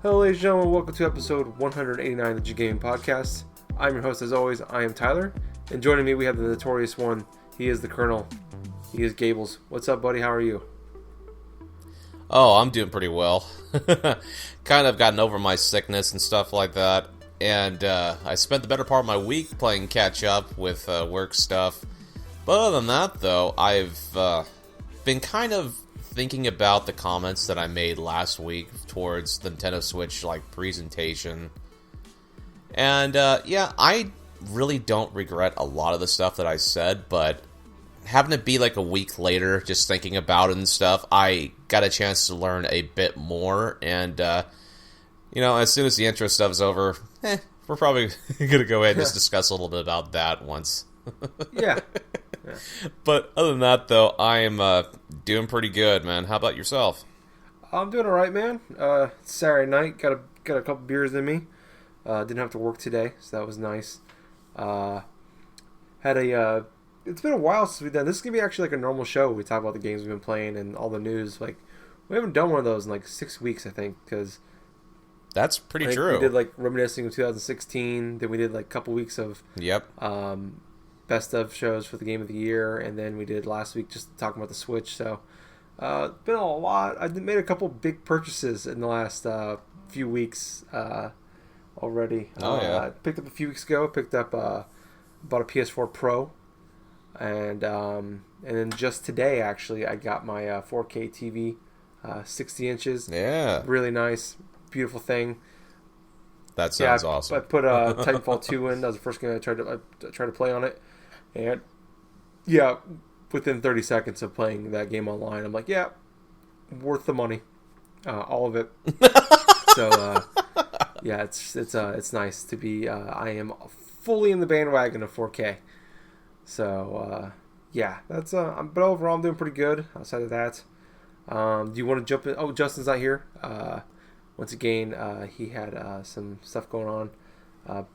Hello ladies and gentlemen, welcome to episode 189 of the GenGaming podcast. I'm your host as always, I am Tyler, and joining me we have the notorious one. He is the Colonel. He is Gables. What's up, buddy? How are you? Oh, I'm doing pretty well. Kind of gotten over my sickness and stuff like that, and I spent the better part of my week playing catch up with work stuff. But other than that, though, I've been kind of thinking about the comments that I made last week towards the Nintendo Switch presentation, and yeah, I really don't regret a lot of the stuff that I said, but having it be a week later, just thinking about it and stuff, I got a chance to learn a bit more, and as soon as the intro stuff's over, we're probably gonna go ahead and just discuss a little bit about that once. Yeah. But other than that, though, I am doing pretty good, man. How about yourself? I'm doing alright, man. It's Saturday night, got a couple beers in me. Didn't have to work today, so that was nice. It's been a while since we've done this. Is gonna be actually a normal show. We talk about the games we've been playing and all the news. We haven't done one of those in 6 weeks, I think, because that's pretty true. We did reminiscing of 2016. Then we did a couple weeks of best of shows for the game of the year, and then we did last week just talking about the Switch. So it's been a lot. I made a couple big purchases in the last few weeks already. I picked up a few weeks ago. Bought a PS4 Pro, and then just today actually I got my 4K TV, 60 inches. Yeah, really nice, beautiful thing. That sounds awesome. I put Titanfall 2 in. That was the first game I tried to play on it. And yeah, within 30 seconds of playing that game online, I'm like, yeah, worth the money, all of it. So yeah, it's nice to be. I am fully in the bandwagon of 4K. So yeah, that's but overall I'm doing pretty good. Outside of that, do you want to jump in? Oh, Justin's not here. Once again, he had some stuff going on.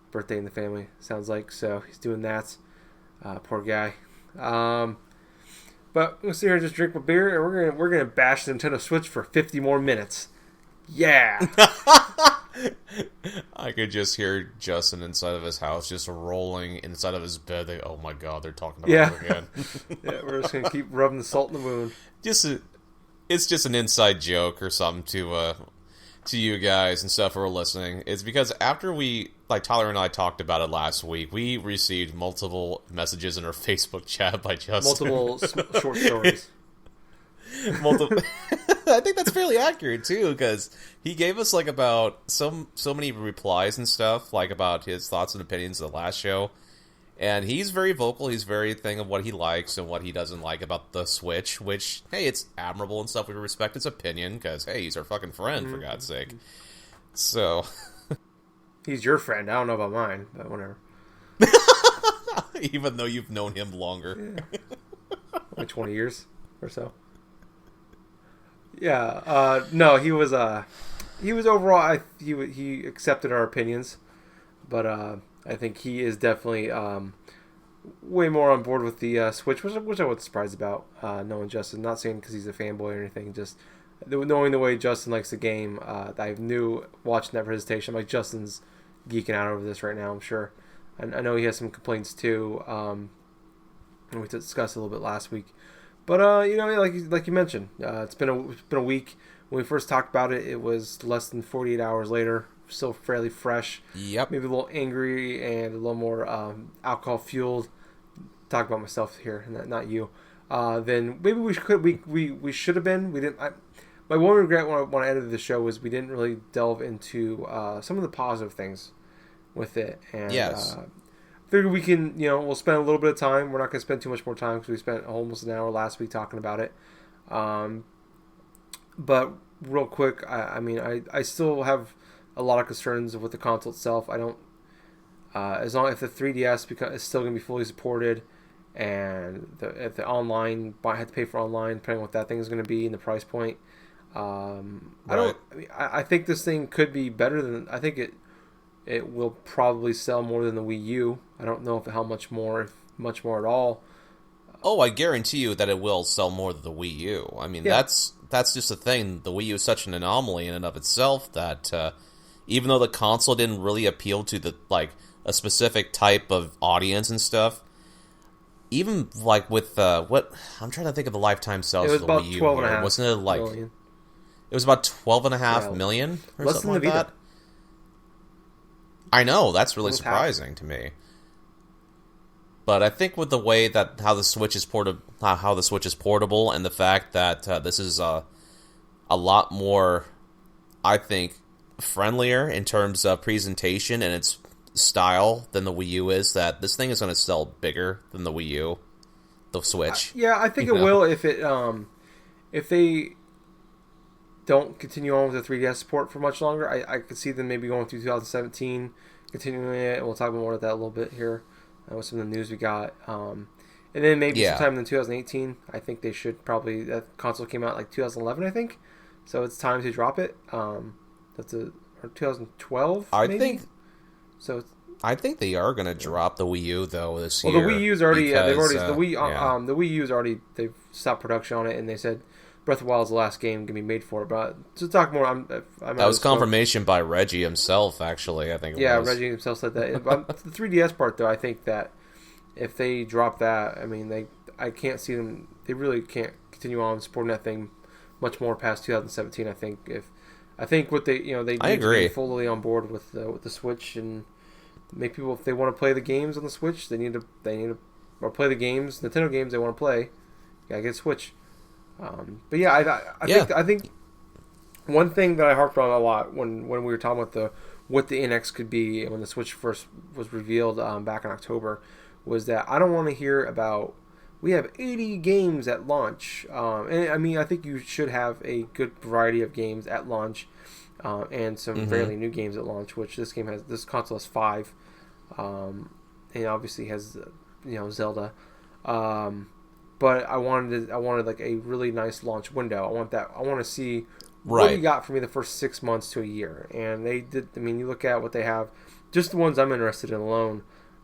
Birthday in the family, sounds like. So he's doing that. Poor guy. But we'll sit here and just drink my beer, and we're gonna bash the Nintendo Switch for 50 more minutes. Yeah. I could just hear Justin inside of his house, just rolling inside of his bed. Oh my god, they're talking about it again. Yeah, we're just gonna keep rubbing the salt in the wound. It's just an inside joke or something to you guys and stuff who are listening. It's because after Tyler and I talked about it last week, we received multiple messages in our Facebook chat by Justin. Multiple short stories. I think that's fairly accurate too, because he gave us about so many replies and stuff about his thoughts and opinions of the last show. And he's very vocal. He's very thing of what he likes and what he doesn't like about the Switch, which, hey, it's admirable and stuff. We respect his opinion because, hey, he's our fucking friend, for God's sake. So. He's your friend. I don't know about mine, but whatever. Even though you've known him longer. Yeah. 20 years or so. Yeah. No, he was overall, he accepted our opinions, but I think he is definitely way more on board with the Switch, which I wasn't surprised about, knowing Justin. Not saying because he's a fanboy or anything, just knowing the way Justin likes the game. I knew watching that presentation, I'm like, Justin's geeking out over this right now, I'm sure. And I know he has some complaints too, and we discussed a little bit last week. But like you mentioned, it's been a week. When we first talked about it, it was less than 48 hours later. Still fairly fresh. Yep. Maybe a little angry and a little more alcohol fueled. Talk about myself here, not you. Then maybe we should have been. We didn't. My one regret when I edited the show was we didn't really delve into some of the positive things with it. And Yes. figure we can, we'll spend a little bit of time. We're not going to spend too much more time because we spent almost an hour last week talking about it. But real quick, I still have a lot of concerns with the console itself. I don't, as long if the 3DS is still going to be fully supported, and if the online, I have to pay for online, depending on what that thing is going to be and the price point. I think this thing could be better than. I think it will probably sell more than the Wii U. I don't know how much more, if much more at all. Oh, I guarantee you that it will sell more than the Wii U. I mean, that's just the thing. The Wii U is such an anomaly in and of itself that even though the console didn't really appeal to a specific type of audience and stuff, even with what I'm trying to think of the lifetime sales of the Wii U. 12.5 wasn't it million. It was about 12.5 million or less something than the like Vita. that? I know, that's really surprising to me. But I think with the way that how the Switch is portable, and the fact that this is a lot more, I think, friendlier in terms of presentation and its style than the Wii U is, that this thing is going to sell bigger than the Wii U, the Switch. I think it will if they don't continue on with the 3DS support for much longer. I could see them maybe going through 2017, continuing it, and we'll talk more about that a little bit here with some of the news we got. And then maybe sometime in 2018, I think they should probably, that console came out 2011, I think. So it's time to drop it. That's or 2012, maybe? I think they are going to drop the Wii U though this year. Well, the Wii U's already, because, the Wii U's already, they've stopped production on it, and they said Breath of the Wild is the last game going to be made for it. But to talk more, that was confirmation by Reggie himself, actually. I think. Reggie himself said that. The 3DS part, though, I think that if they drop that, I can't see them. They really can't continue on supporting that thing much more past 2017. I think what they they need to be fully on board with the Switch, and make people, if they want to play the games on the Switch, they need to or play the games, Nintendo games they want to play. Gotta get a Switch. But I think one thing that I harped on a lot when we were talking about what the NX could be when the Switch first was revealed back in October was that I don't want to hear about we have 80 games at launch. I think you should have a good variety of games at launch and some fairly new games at launch, which this console has 5 and obviously has Zelda. But I wanted a really nice launch window. I want to see what you got for me the first 6 months to a year. And they did. You look at what they have. Just the ones I'm interested in alone.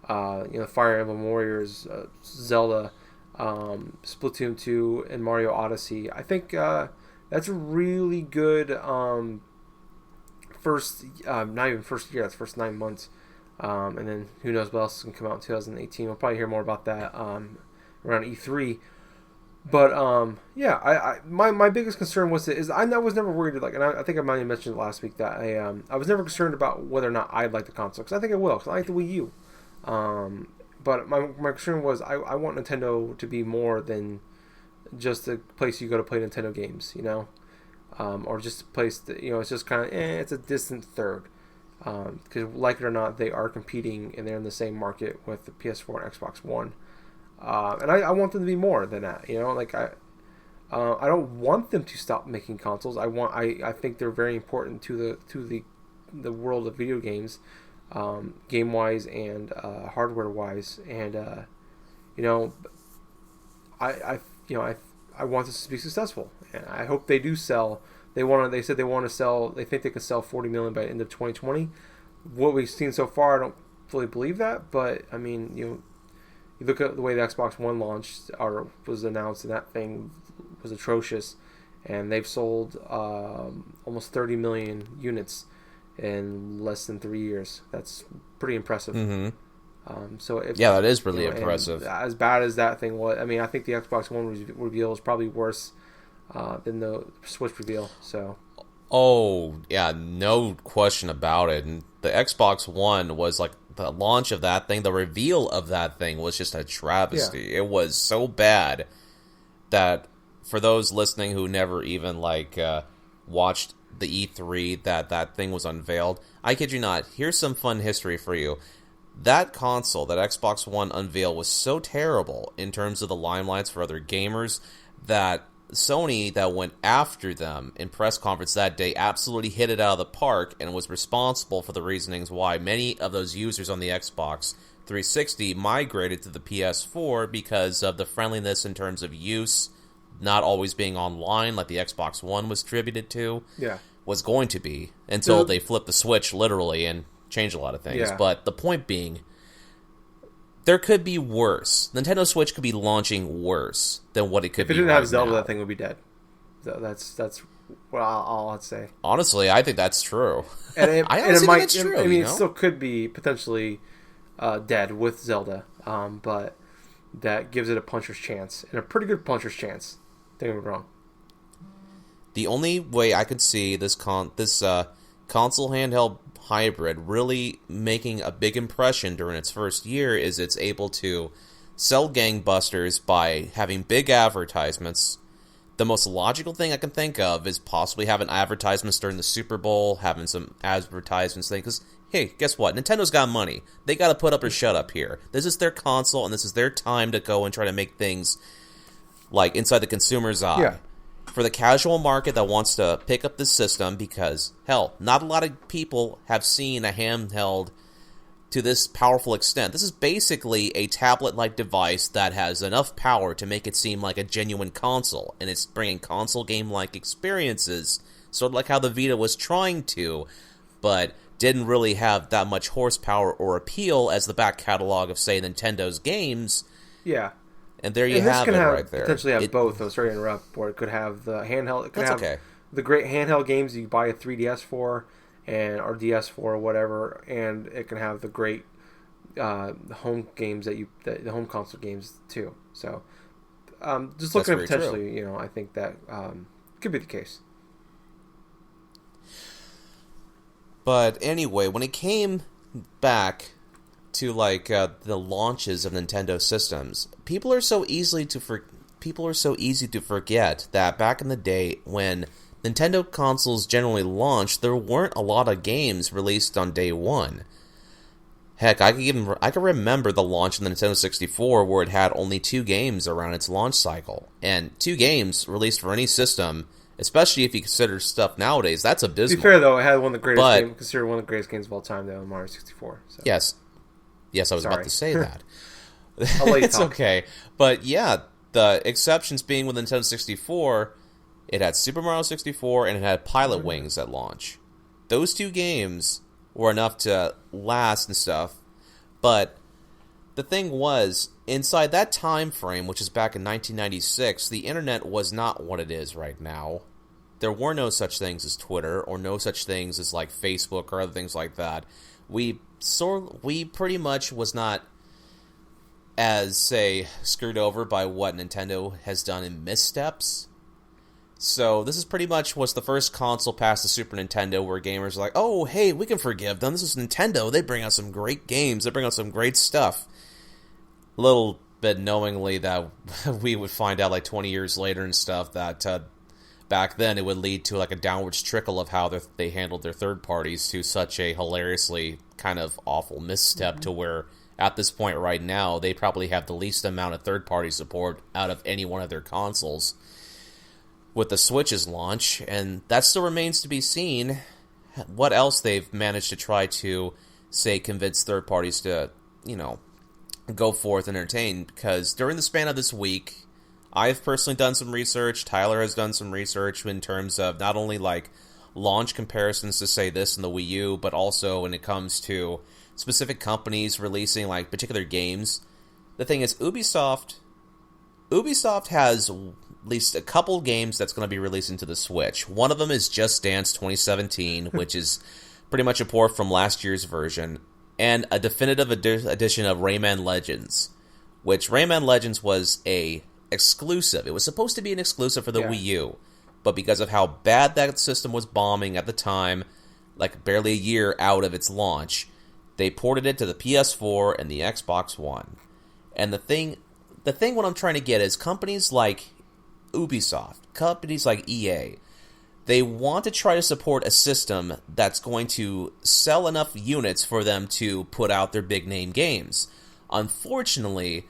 Fire Emblem Warriors, Zelda, Splatoon 2, and Mario Odyssey. I think that's a really good first. Not even first year. That's first 9 months. And then who knows what else can come out in 2018. We'll probably hear more about that around E3, but my biggest concern was I was never worried, and I think I might have mentioned it last week that I was never concerned about whether or not I'd like the console, because I think I will, because I like the Wii U, but my concern was I want Nintendo to be more than just a place you go to play Nintendo games, or just a place that it's just kind of it's a distant third, because like it or not they are competing and they're in the same market with the PS4 and Xbox One. And I want them to be more than that, I don't want them to stop making consoles. I think they're very important to the world of video games, game wise and hardware wise, and I want this to be successful, and I hope they do sell. They said they want to sell. They think they can sell 40 million by the end of 2020. What we've seen so far, I don't fully believe that, but you look at the way the Xbox One launched or was announced, and that thing was atrocious, and they've sold almost 30 million units in less than 3 years. That's pretty impressive. That is really impressive. As bad as that thing was, I think the Xbox One reveal is probably worse than the Switch reveal. So. Oh yeah, no question about it. And the Xbox One was the launch of that thing, the reveal of that thing was just a travesty. Yeah. It was so bad that for those listening who never even watched the E3 that thing was unveiled. I kid you not. Here's some fun history for you. That console, that Xbox One unveil, was so terrible in terms of the limelights for other gamers that Sony, that went after them in press conference that day, absolutely hit it out of the park and was responsible for the reasonings why many of those users on the Xbox 360 migrated to the PS4 because of the friendliness in terms of use, not always being online like the Xbox One was attributed to, was going to be, until they flipped the switch literally and changed a lot of things. Yeah. But the point being, there could be worse. Nintendo Switch could be launching worse than what it could be. If it didn't right have Zelda, now. that thing would be dead. That's what I'll say. Honestly, I think that's true. And I honestly think it's true. I mean, it still could be potentially dead with Zelda, but that gives it a puncher's chance, and a pretty good puncher's chance. Don't get me wrong. The only way I could see this console handheld hybrid really making a big impression during its first year is it's able to sell gangbusters by having big advertisements. The most logical thing I can think of is possibly having advertisements during the Super Bowl, having some advertisements thing, because, hey, guess what? Nintendo's got money. They got to put up or shut up here. This is their console, and this is their time to go and try to make things like inside the consumer's eye. Yeah. For the casual market that wants to pick up this system, because, hell, not a lot of people have seen a handheld to this powerful extent. This is basically a tablet-like device that has enough power to make it seem like a genuine console, and it's bringing console game-like experiences, sort of like how the Vita was trying to, but didn't really have that much horsepower or appeal as the back catalog of, say, Nintendo's games. Yeah. And there you have it right there. Potentially have both, though. Sorry to interrupt. Or it could have the handheld. It could have okay. the great handheld games you buy a 3DS for, or DS for, or whatever, and it can have the great home games the home console games too. So, just looking at potentially, I think that could be the case. But anyway, when it came back to the launches of Nintendo systems, people are so easy to forget that back in the day when Nintendo consoles generally launched, there weren't a lot of games released on day one. Heck, I can remember the launch of the Nintendo 64 where it had only 2 games around its launch cycle, and 2 games released for any system, especially if you consider stuff nowadays, that's abysmal. To be fair, though, it had one of the greatest games, considered one of the greatest games of all time, though, Mario 64. So. Yes, I was about to say that. I'll let you it's talk. Okay. But yeah, the exceptions being with Nintendo 64, it had Super Mario 64 and it had Pilot Wings at launch. Those 2 games were enough to last and stuff. But the thing was, inside that time frame, which is back in 1996, the internet was not what it is right now. There were no such things as Twitter or no such things as like Facebook or other things like that. We pretty much was not as, say, screwed over by what Nintendo has done in missteps. So this is pretty much was the first console past the Super Nintendo where gamers are like, oh, hey, we can forgive them. This is Nintendo. They bring out some great games. They bring out some great stuff. A little bit knowingly that we would find out like 20 years later and stuff that back then it would lead to like a downwards trickle of how they handled their third parties to such a hilariously kind of awful misstep to where at this point right now they probably have the least amount of third party support out of any one of their consoles with the Switch's launch, and that still remains to be seen what else they've managed to try to, say, convince third parties to, go forth and entertain, because during the span of this week, I've personally done some research, Tyler has done some research in terms of not only, launch comparisons to, say, this and the Wii U, but also when it comes to specific companies releasing, particular games. The thing is, Ubisoft has at least a couple games that's going to be releasing to the Switch. One of them is Just Dance 2017, which is pretty much a port from last year's version, and a definitive edition of Rayman Legends, which Rayman Legends was a exclusive. It was supposed to be an exclusive for the Wii U, but because of how bad that system was bombing at the time, barely a year out of its launch, they ported it to the PS4 and the Xbox One. And the thing what I'm trying to get is companies like Ubisoft, companies like EA, They want to try to support a system that's going to sell enough units for them to put out their big name games. Unfortunately,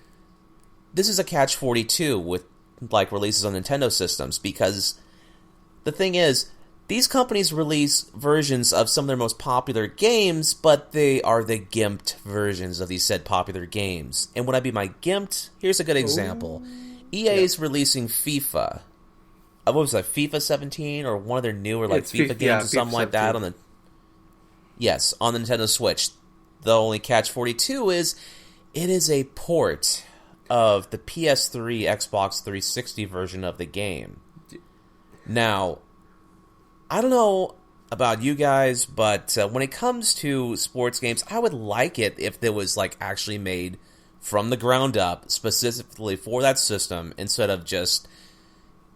this is a catch-42 with like releases on Nintendo systems, because the thing is, these companies release versions of some of their most popular games, but they are the gimped versions of these said popular games. And when I mean by gimped, here's a good example. EA is releasing FIFA. What was that, FIFA 17 or one of their newer like FIFA games or something like that on the on the Nintendo Switch. The only catch-42 is it is a port of the PS3, Xbox 360 version of the game. Now, I don't know about you guys, but when it comes to sports games, I would like it if it was like actually made from the ground up, specifically for that system, instead of just,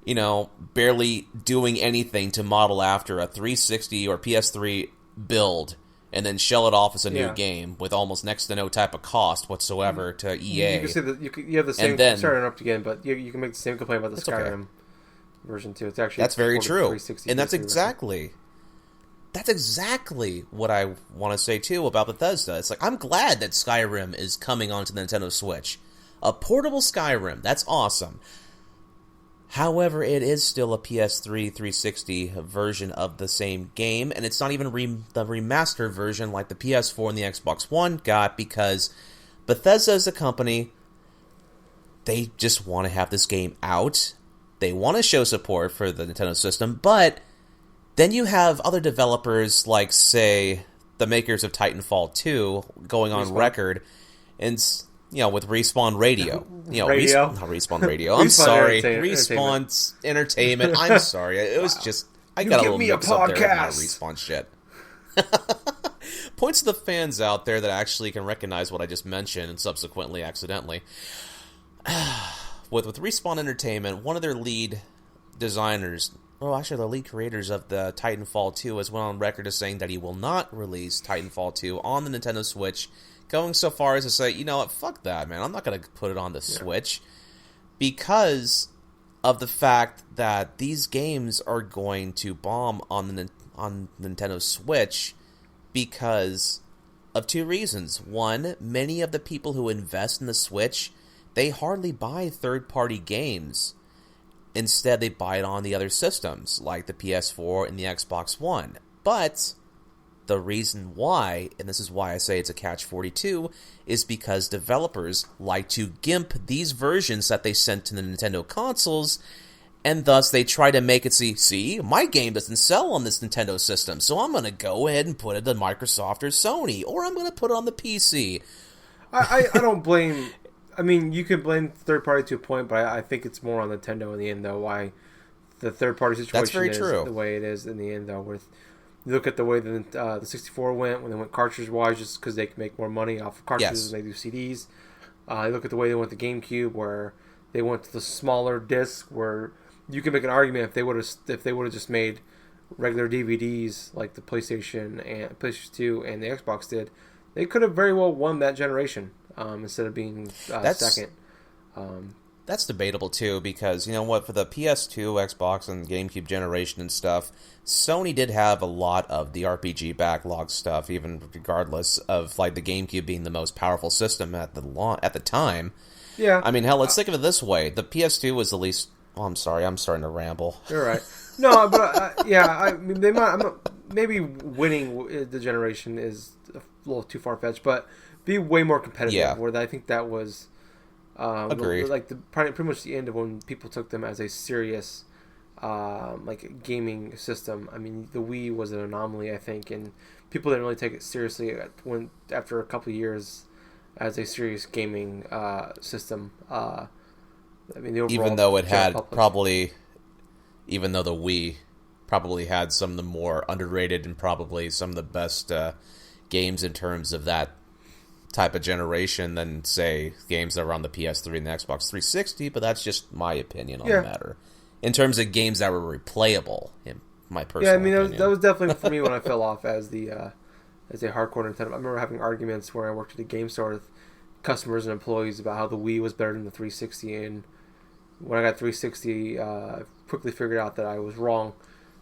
you know, barely doing anything to model after a 360 or PS3 build and then shell it off as a new game with almost next to no type of cost whatsoever to EA. You can say that you have the same. Sorry to interrupt again, but you can make the same complaint about the Skyrim version too. It's actually very true, and that's exactly what I want to say too about Bethesda. It's like, I'm glad that Skyrim is coming onto the Nintendo Switch, a portable Skyrim. That's awesome. However, it is still a PS3 360 version of the same game, and it's not even the remastered version like the PS4 and the Xbox One got, because Bethesda is a company, they just want to have this game out. They want to show support for the Nintendo system, but then you have other developers like, say, the makers of Titanfall 2 going on record and, you know, with Respawn Radio. You know, not Respawn Radio. I'm sorry. Respawn Entertainment. I'm sorry. It was just, I got a little mixed up there with my Respawn shit. Points to the fans out there that actually can recognize what I just mentioned and subsequently accidentally. With Respawn Entertainment, one of their lead designers, the lead creators of the Titanfall 2 has went on record as saying that he will not release Titanfall 2 on the Nintendo Switch, going so far as to say, you know what, fuck that, man. I'm not going to put it on the Switch, because of the fact that these games are going to bomb on the Nintendo Switch because of two reasons. One, many of the people who invest in the Switch, they hardly buy third-party games. Instead, they buy it on the other systems, like the PS4 and the Xbox One. But the reason why, and this is why I say it's a catch-42, is because developers like to gimp these versions that they sent to the Nintendo consoles, and thus they try to make it see, my game doesn't sell on this Nintendo system, so I'm going to go ahead and put it on Microsoft or Sony, or I'm going to put it on the PC. I don't blame... I mean, you can blame third party to a point, but I think it's more on Nintendo in the end, though. Why the third party situation is the way it is in the end, though. With you look at the way the 64 went when they went cartridge wise, just because they can make more money off of cartridges than they do CDs. You look at the way they went to GameCube, where they went to the smaller disc, where you can make an argument if they would have just made regular DVDs like the PlayStation 2 and the Xbox did, they could have very well won that generation. Instead of being second. That's debatable, too, because, you know what, for the PS2, Xbox, and GameCube generation and stuff, Sony did have a lot of the RPG backlog stuff, even regardless of, like, the GameCube being the most powerful system at the time. Yeah. I mean, hell, let's think of it this way. The PS2 was the least... Oh, I'm sorry, I'm starting to ramble. You're right. No, but, I mean, they might... maybe winning the generation is a little too far-fetched, but... be way more competitive. Where I think that was, agreed. Like pretty much the end of when people took them as a serious, like gaming system. I mean, the Wii was an anomaly, I think, and people didn't really take it seriously after a couple of years as a serious gaming system. I mean, the overall, even though it had even though the Wii probably had some of the more underrated and probably some of the best games in terms of that type of generation than, say, games that were on the PS3 and the Xbox 360, but that's just my opinion on the matter. In terms of games that were replayable, in my personal opinion. That was definitely for me when I fell off as a hardcore Nintendo. I remember having arguments where I worked at a game store with customers and employees about how the Wii was better than the 360, and when I got 360, I quickly figured out that I was wrong.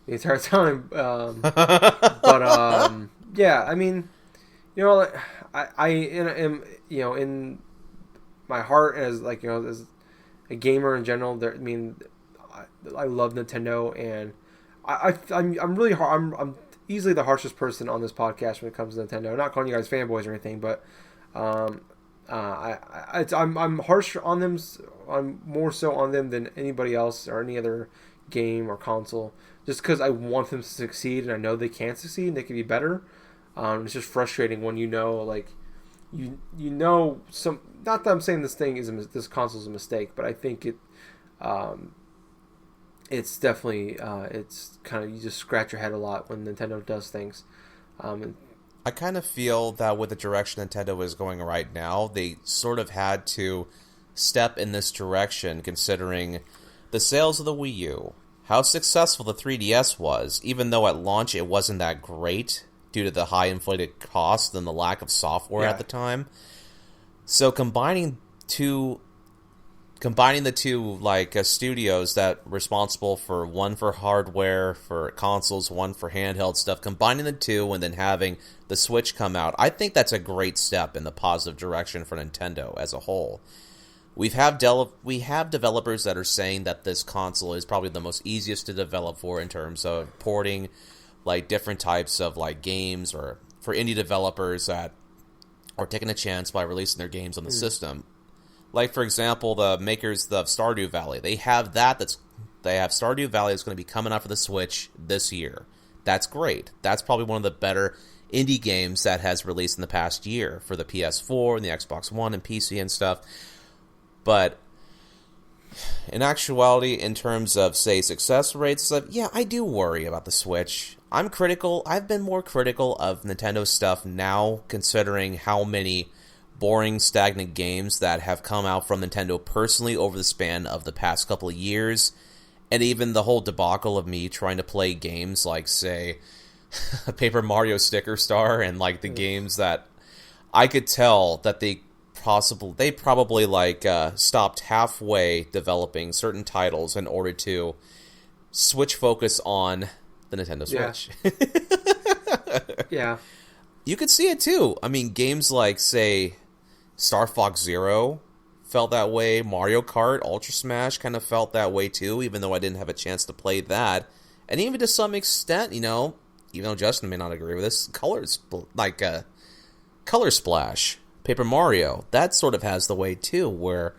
the entire time. But yeah, I mean, I am, in my heart as like as a gamer in general. I mean, I love Nintendo, and I'm really hard. I'm easily the harshest person on this podcast when it comes to Nintendo. I'm not calling you guys fanboys or anything, but I'm harsh on them. I'm more so on them than anybody else or any other game or console, just because I want them to succeed, and I know they can succeed and they can be better. It's just frustrating when like some. Not that I'm saying this console is a mistake, but I think it's definitely it's kind of, you just scratch your head a lot when Nintendo does things. I kind of feel that with the direction Nintendo is going right now, they sort of had to step in this direction, considering the sales of the Wii U, how successful the 3DS was, even though at launch it wasn't that great due to the high inflated cost and the lack of software at the time. So combining the two like studios that responsible for one for hardware for consoles, one for handheld stuff, combining the two and then having the Switch come out, I think that's a great step in the positive direction for Nintendo as a whole. We have developers that are saying that this console is probably the most easiest to develop for in terms of porting like different types of like games, or for indie developers that are taking a chance by releasing their games on the system. Like, for example, the makers of Stardew Valley. They have Stardew Valley that's going to be coming out for the Switch this year. That's great. That's probably one of the better indie games that has released in the past year for the PS4 and the Xbox One and PC and stuff. But in actuality, in terms of, say, success rates, stuff, yeah, I do worry about the Switch. I'm critical. I've been more critical of Nintendo stuff now, considering how many boring, stagnant games that have come out from Nintendo personally over the span of the past couple of years, and even the whole debacle of me trying to play games like, say, Paper Mario Sticker Star, and like the games that I could tell that they probably like stopped halfway developing certain titles in order to switch focus on the Nintendo Switch. Yeah. You could see it too. I mean, games like, say, Star Fox Zero felt that way. Mario Kart, Ultra Smash kind of felt that way too, even though I didn't have a chance to play that. And even to some extent, even though Justin may not agree with this, Color Splash, Paper Mario, that sort of has the way too, where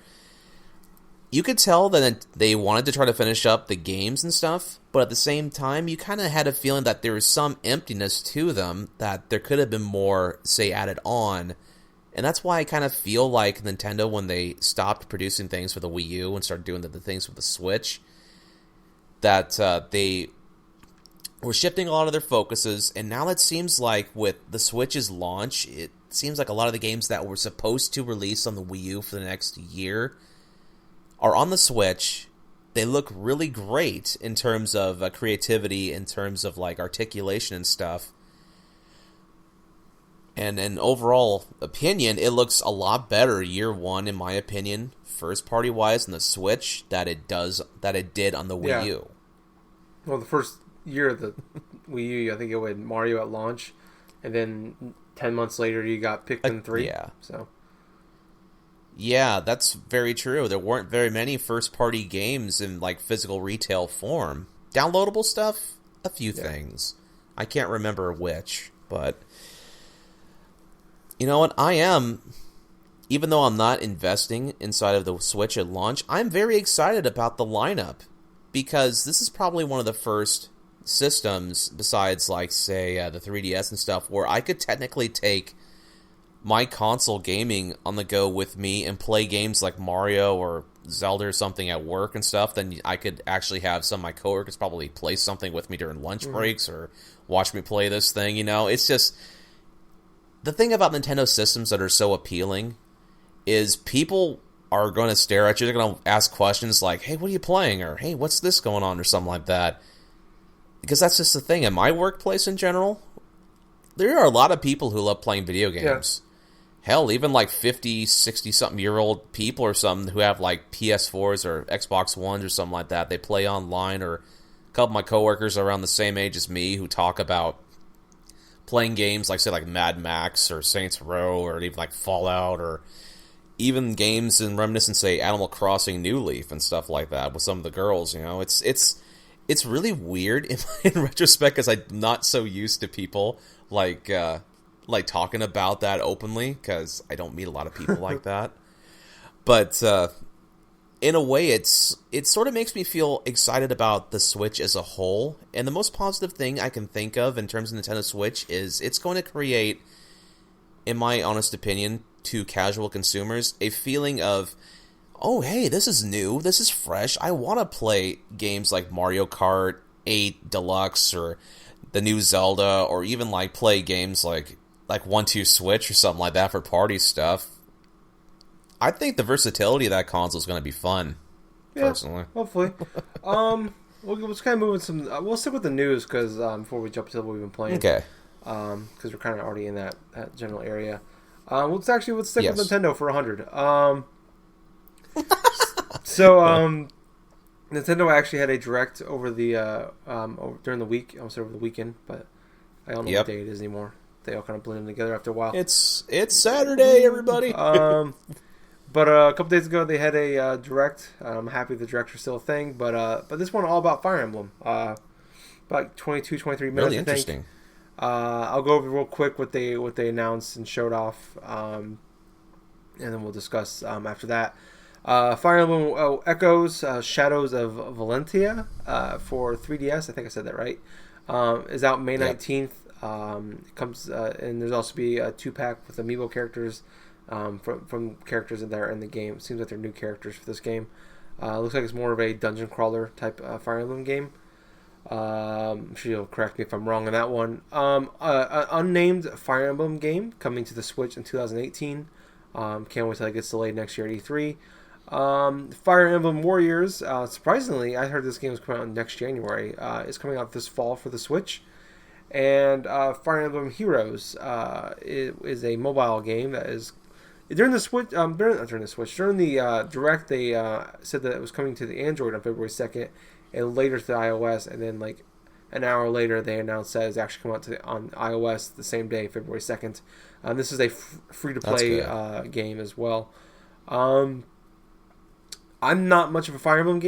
you could tell that they wanted to try to finish up the games and stuff, but at the same time, you kind of had a feeling that there was some emptiness to them, that there could have been more, say, added on. And that's why I kind of feel like Nintendo, when they stopped producing things for the Wii U and started doing the things with the Switch, that they were shifting a lot of their focuses. And now it seems like with the Switch's launch, it seems like a lot of the games that were supposed to release on the Wii U for the next year are on the Switch. They look really great in terms of creativity, in terms of like articulation and stuff. And in overall opinion, it looks a lot better year one, in my opinion, first party wise, on the Switch that it did on the Wii U. Well, the first year of the Wii U, I think it had Mario at launch, and then 10 months later you got Pikmin 3. Yeah. So. Yeah, that's very true. There weren't very many first-party games in like physical retail form. Downloadable stuff, a few things. I can't remember which, but you know what? Even though I'm not investing inside of the Switch at launch, I'm very excited about the lineup, because this is probably one of the first systems, besides like, say, the 3DS and stuff, where I could technically take my console gaming on the go with me and play games like Mario or Zelda or something at work and stuff. Then I could actually have some of my coworkers probably play something with me during lunch breaks or watch me play this thing. It's just the thing about Nintendo systems that are so appealing is people are going to stare at you. They're going to ask questions like, hey, what are you playing? Or, hey, what's this going on? Or something like that. Because that's just the thing. In my workplace in general, there are a lot of people who love playing video games. Hell, even like 50, 60-something-year-old people or something who have like PS4s or Xbox Ones or something like that. They play online or couple of my coworkers around the same age as me who talk about playing games like, say, like Mad Max or Saints Row or even like Fallout or even games in reminiscent, say, Animal Crossing New Leaf and stuff like that with some of the girls. You know, it's really weird in retrospect because I'm not so used to people like talking about that openly because I don't meet a lot of people like that. But in a way, it sort of makes me feel excited about the Switch as a whole. And the most positive thing I can think of in terms of Nintendo Switch is it's going to create, in my honest opinion, to casual consumers, a feeling of, oh, hey, this is new, this is fresh, I want to play games like Mario Kart 8 Deluxe or the new Zelda, or even like play games like 1-2 Switch or something like that for party stuff. I think the versatility of that console is going to be fun, personally. Hopefully. Let's kind of move in some... we'll stick with the news because before we jump to what we've been playing. Okay. Because we're kind of already in that general area. Let's stick with Nintendo for 100. Nintendo actually had a direct over the during the week. I almost said over the weekend, but I don't know what day it is anymore. They all kind of blend together after a while. It's Saturday, everybody. But a couple days ago they had a direct. I'm happy the direct's still a thing, but this one all about Fire Emblem. About 22, 23 minutes. Really interesting. I'll go over real quick what they announced and showed off, and then we'll discuss after that. Fire Emblem Echoes Shadows of Valentia for 3DS. I think I said that right. Is out May 19th. It comes and there's also be a 2-pack with amiibo characters from characters that are in the game. It seems like they're new characters for this game. Looks like it's more of a dungeon crawler type Fire Emblem game. I'm sure you'll correct me if I'm wrong on that one. An unnamed Fire Emblem game coming to the Switch in 2018. Can't wait till it gets delayed next year at E3. Fire Emblem Warriors. Surprisingly, I heard this game was coming out next January. It's coming out this fall for the Switch. And Fire Emblem Heroes is a mobile game that is during the Switch. During the direct, they said that it was coming to the Android on February 2nd. And later to the iOS, and then like an hour later, they announced that it's actually come out on iOS the same day, February 2nd. This is a free-to-play game as well. I'm not much of a Fire Emblem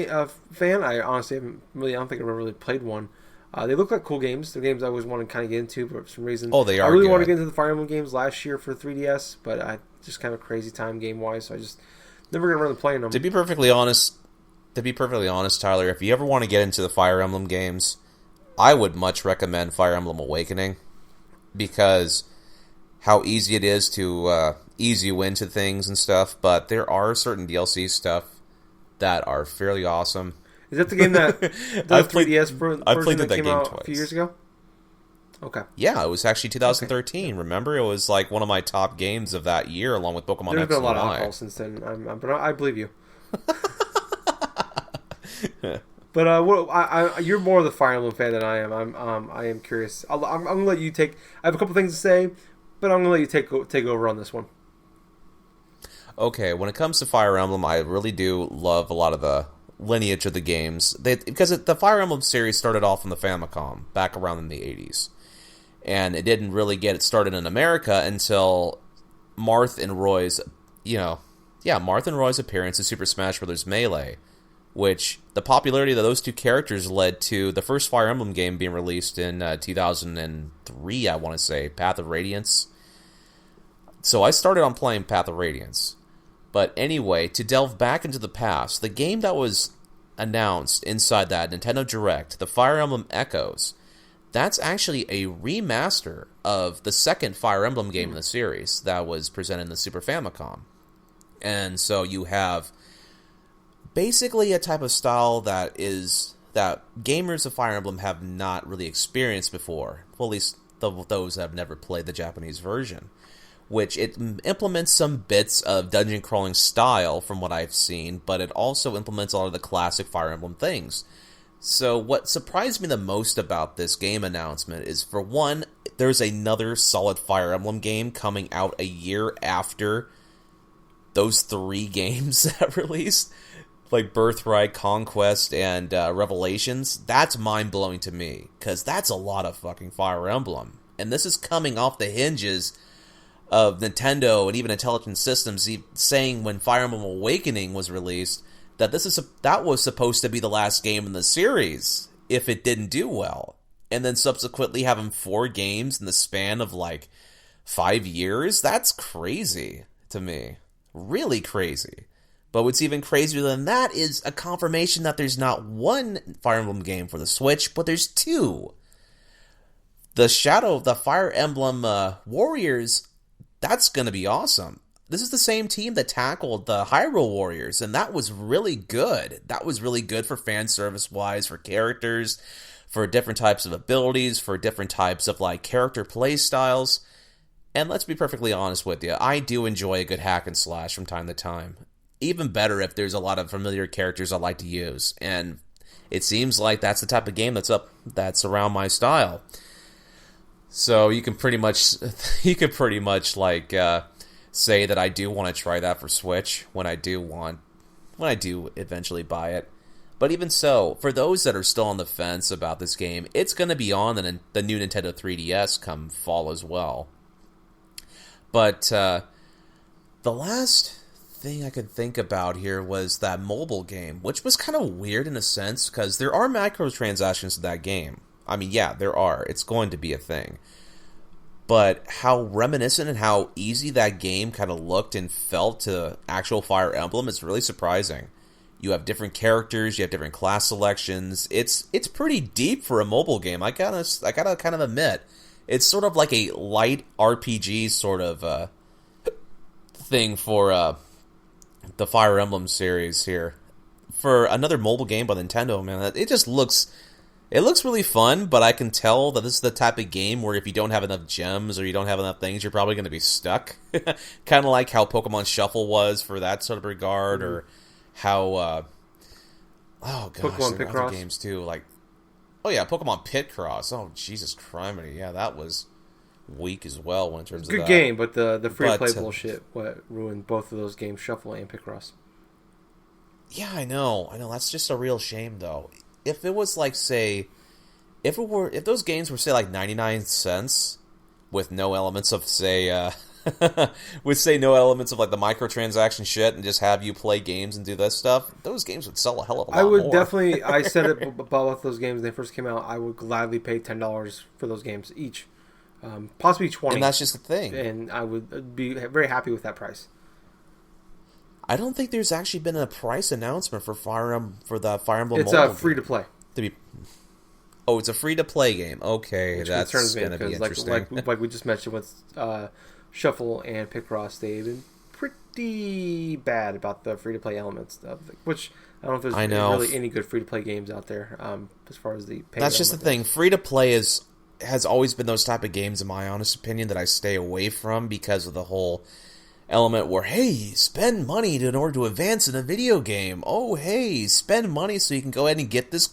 fan. I honestly I don't think I've ever really played one. They look like cool games. They're games I always want to kind of get into, but for some reason, they are. I really good. wanted to get into the Fire Emblem games last year for 3DS, but I just kind of crazy time game-wise, so I just never got around to playing them. To be perfectly honest, Tyler, if you ever want to get into the Fire Emblem games, I would much recommend Fire Emblem Awakening, because how easy it is to ease you into things and stuff, but there are certain DLC stuff that are fairly awesome. Is that the game that the 3DS version that came out twice. A few years ago? Okay. Yeah, it was actually 2013. Okay. Remember, it was like one of my top games of that year, along with Pokemon X and Y. There's been a lot of alcohol since then, but I believe you. But you're more of the Fire Emblem fan than I am. I am curious. I'm gonna let you take. I have a couple things to say, but I'm gonna let you take over on this one. Okay, when it comes to Fire Emblem, I really do love a lot of the lineage of the games. Because the Fire Emblem series started off on the Famicom back around in the 80s, and it didn't really get it started in America until Marth and Roy's appearance in Super Smash Bros. Melee. Which, the popularity of those two characters led to the first Fire Emblem game being released in 2003, I want to say, Path of Radiance. So I started on playing Path of Radiance. But anyway, to delve back into the past, the game that was announced inside that Nintendo Direct, the Fire Emblem Echoes, that's actually a remaster of the second Fire Emblem game in the series that was presented in the Super Famicom. And so you have basically a type of style that gamers of Fire Emblem have not really experienced before. Well, at least those that have never played the Japanese version. Which it implements some bits of dungeon crawling style from what I've seen, but it also implements a lot of the classic Fire Emblem things. So what surprised me the most about this game announcement is, for one, there's another solid Fire Emblem game coming out a year after those 3 games that released. like Birthright, Conquest, and Revelations, that's mind-blowing to me, because that's a lot of fucking Fire Emblem. And this is coming off the hinges of Nintendo and even Intelligent Systems saying when Fire Emblem Awakening was released that that was supposed to be the last game in the series if it didn't do well. And then subsequently having 4 games in the span of like 5 years, that's crazy to me. Really crazy. But what's even crazier than that is a confirmation that there's not one Fire Emblem game for the Switch, but there's 2. The Fire Emblem Warriors, that's going to be awesome. This is the same team that tackled the Hyrule Warriors, and that was really good. That was really good for fan service-wise, for characters, for different types of abilities, for different types of like character play styles. And let's be perfectly honest with you, I do enjoy a good hack and slash from time to time. Even better if there's a lot of familiar characters I like to use, and it seems like that's the type of game that's around my style. So you can pretty much like say that I do want to try that for Switch when I do eventually buy it. But even so, for those that are still on the fence about this game, it's going to be on the new Nintendo 3DS come fall as well. But the last thing I could think about here was that mobile game, which was kind of weird in a sense, because there are microtransactions to that game. I mean, yeah, there are. It's going to be a thing. But how reminiscent and how easy that game kind of looked and felt to actual Fire Emblem is really surprising. You have different characters, you have different class selections. It's pretty deep for a mobile game. I gotta kind of admit, it's sort of like a light RPG sort of thing for the Fire Emblem series here. For another mobile game by Nintendo, man, it just looks really fun, but I can tell that this is the type of game where if you don't have enough gems or you don't have enough things, you're probably going to be stuck. Kind of like how Pokemon Shuffle was for that sort of regard, or how Pokemon there Picross. are other games too, like Pokemon Pitcross. Oh, Jesus criminy. Yeah, that was weak as well in terms of good that. game, but the free-to-play bullshit what ruined both of those games, Shuffle and Picross. Yeah, I know. That's just a real shame, though. If it was like, say, if those games were, say, like 99 cents with no elements of, say, no elements of like the microtransaction shit, and just have you play games and do this stuff, those games would sell a hell of a lot more. I would definitely. I said it about both those games when they first came out. I would gladly pay $10 for those games each. Possibly 20. And that's just the thing. And I would be very happy with that price. I don't think there's actually been a price announcement for the Fire Emblem. It's a free to play. It's a free to play game. Okay, which that's going to be interesting. Like we just mentioned with Shuffle and Picross, they've been pretty bad about the free to play elements which I don't know if there's really any good free to play games out there as far as the pay. That's just the thing. Free to play has always been those type of games, in my honest opinion, that I stay away from because of the whole element where, hey, spend money in order to advance in a video game. Oh, hey, spend money so you can go ahead and get this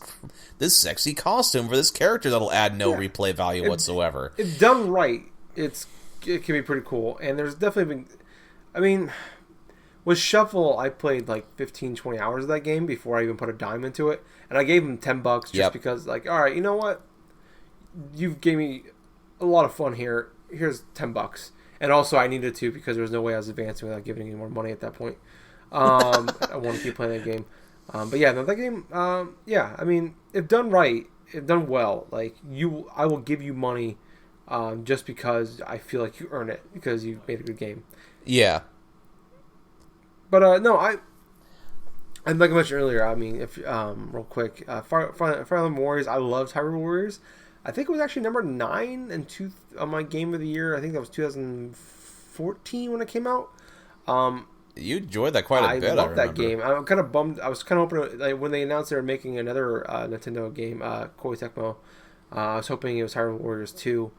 sexy costume for this character that'll add no replay value whatsoever. If done right, it can be pretty cool. And there's definitely been... I mean, with Shuffle, I played like 15, 20 hours of that game before I even put a dime into it. And I gave him $10 just because, like, all right, you know what? You gave me a lot of fun here. Here's $10. And also, I needed to because there was no way I was advancing without giving any more money at that point. I want to keep playing that game. But yeah, that game, I mean, if done right, if done well, like, I will give you money just because I feel like you earn it because you made a good game. Yeah. But, no, like I mentioned earlier, I mean, if real quick, Fire Emblem Warriors, I loved Hyrule Warriors. I think it was actually number 9 on my game of the year. I think that was 2014 when it came out. You enjoyed that quite a bit. I loved that game. I'm kind of bummed. I was kind of hoping, like, when they announced they were making another Nintendo game, Koei Tecmo, I was hoping it was Hyrule Warriors 2.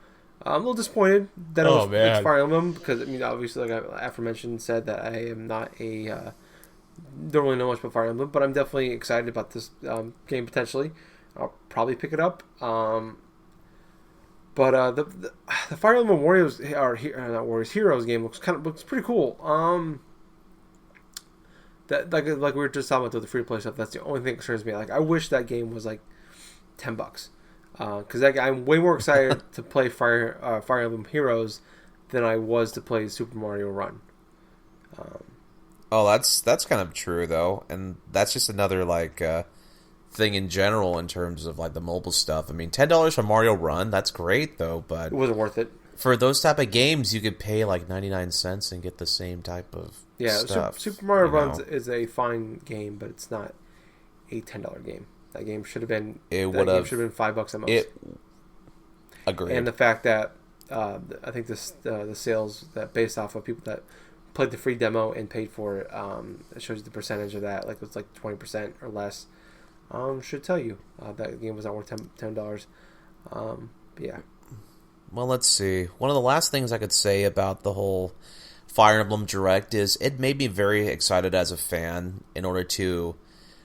I'm a little disappointed that it was Fire Emblem because, I mean, obviously, like I aforementioned, said that I am not don't really know much about Fire Emblem, but I'm definitely excited about this game potentially. I'll probably pick it up. But the Fire Emblem Heroes game looks pretty cool. that like we were just talking about the free to play stuff. That's the only thing that concerns me. Like I wish that game was like $10, because I'm way more excited to play Fire Emblem Heroes than I was to play Super Mario Run. That's kind of true though, and that's just another like thing in general in terms of like the mobile stuff. I mean, $10 for Mario Run, that's great though, but it wasn't worth it. For those type of games, you could pay like 99 cents and get the same type of stuff. Super Mario Run is a fine game, but it's not a $10 game. That game should have been. Game should have been $5 at most. Agreed. And the fact that I think the sales that based off of people that played the free demo and paid for it, it shows you the percentage of that. Like it's like 20% or less. Should tell you that game was not worth $10. Yeah. Well, let's see. One of the last things I could say about the whole Fire Emblem Direct is it made me very excited as a fan in order to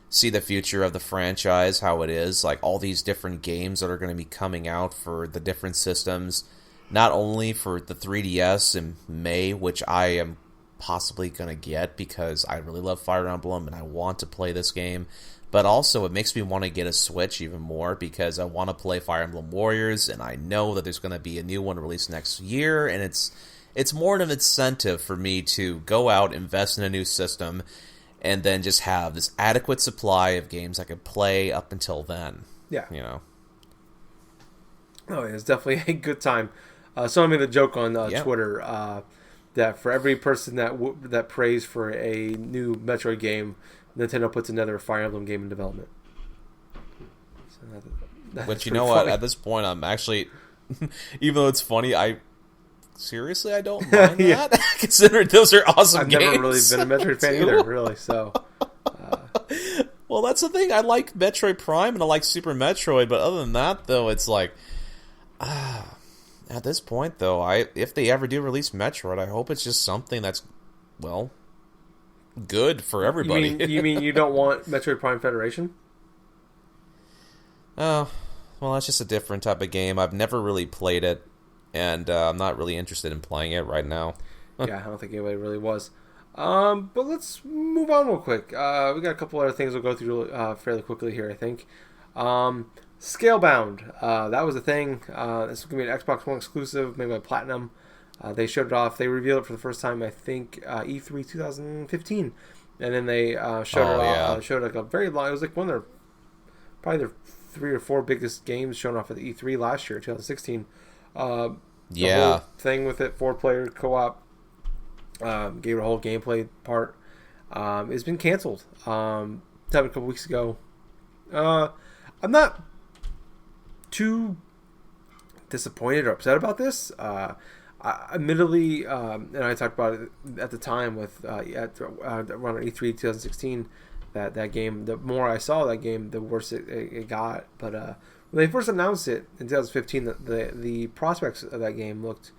see the future of the franchise, how it is, like all these different games that are going to be coming out for the different systems, not only for the 3DS in May, which I am possibly going to get because I really love Fire Emblem and I want to play this game, but also it makes me want to get a Switch even more because I want to play Fire Emblem Warriors, and I know that there's going to be a new one released next year, and it's more of an incentive for me to go out, invest in a new system, and then just have this adequate supply of games I could play up until then. Yeah. You know? Oh, yeah, it's definitely a good time. Someone made a joke on Twitter that for every person that prays for a new Metroid game, Nintendo puts another Fire Emblem game in development. So but you know what? At this point, I'm actually, even though it's funny, I don't mind that. Considering those are awesome games. I've never really been a Metroid fan either, really. So, well, that's the thing. I like Metroid Prime and I like Super Metroid, but other than that, though, it's like, at this point, though, if they ever do release Metroid, I hope it's just something that's, well, good for everybody. You mean you don't want Metroid Prime Federation? Oh, well, that's just a different type of game. I've never really played it, and I'm not really interested in playing it right now. Yeah, I don't think anybody really was. But let's move on real quick. We got a couple other things we'll go through fairly quickly here, I think. Scalebound. That was a thing. This is going to be an Xbox One exclusive, made by Platinum. They showed it off. They revealed it for the first time, I think, E3 2015. And then they showed it off. Showed like a very long... It was like one of probably their 3 or 4 biggest games shown off at the E3 last year, 2016. The whole thing with it, 4-player co-op, gave it a whole gameplay part. It's been canceled. Happened a couple weeks ago. I'm not too disappointed or upset about this. Admittedly, and I talked about it at the time with around E3 2016, that game, the more I saw that game, the worse it got. But when they first announced it in 2015, the prospects of that game looked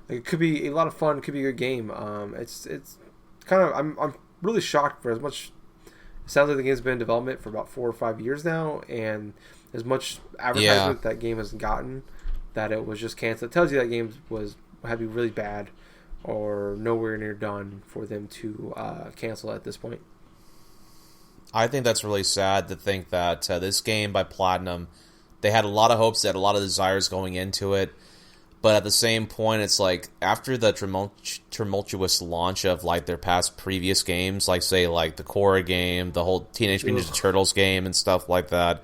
like it could be a lot of fun, could be a good game. It's kind of, I'm really shocked for as much. It sounds like the game's been in development for about 4 or 5 years now, and as much advertisement that game has gotten, that it was just canceled. It tells you that game had to be really bad or nowhere near done for them to cancel at this point. I think that's really sad to think that this game by Platinum, they had a lot of hopes, they had a lot of desires going into it, but at the same point, it's like after the tumultuous launch of like their past previous games, like say like the Korra game, the whole Teenage Mutant Ninja Turtles game and stuff like that,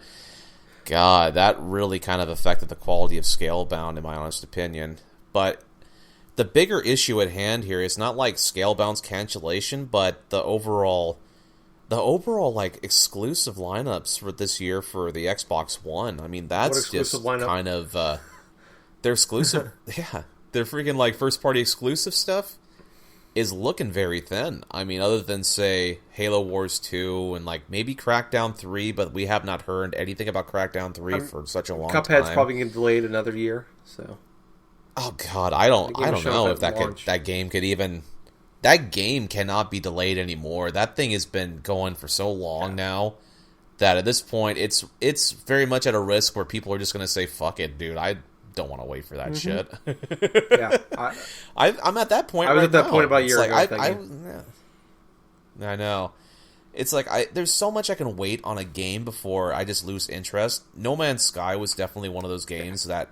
God, that really kind of affected the quality of Scalebound, in my honest opinion. But the bigger issue at hand here is not like Scalebound's cancellation, but the overall like exclusive lineups for this year for the Xbox One. I mean, that's just kind of their exclusive. Yeah, their freaking like first party exclusive stuff is looking very thin. I mean, other than say Halo Wars 2 and like maybe Crackdown 3, but we have not heard anything about Crackdown 3 for such a long time. Cuphead's probably getting delayed another year, so. Oh God, I don't know if that game could even. That game cannot be delayed anymore. That thing has been going for so long now that at this point it's very much at a risk where people are just going to say, "Fuck it, dude. I don't want to wait for that shit." Yeah, I'm at that point. I was right at that now. point about a year ago. I know. it's like there's so much I can wait on a game before I just lose interest. No Man's Sky was definitely one of those games that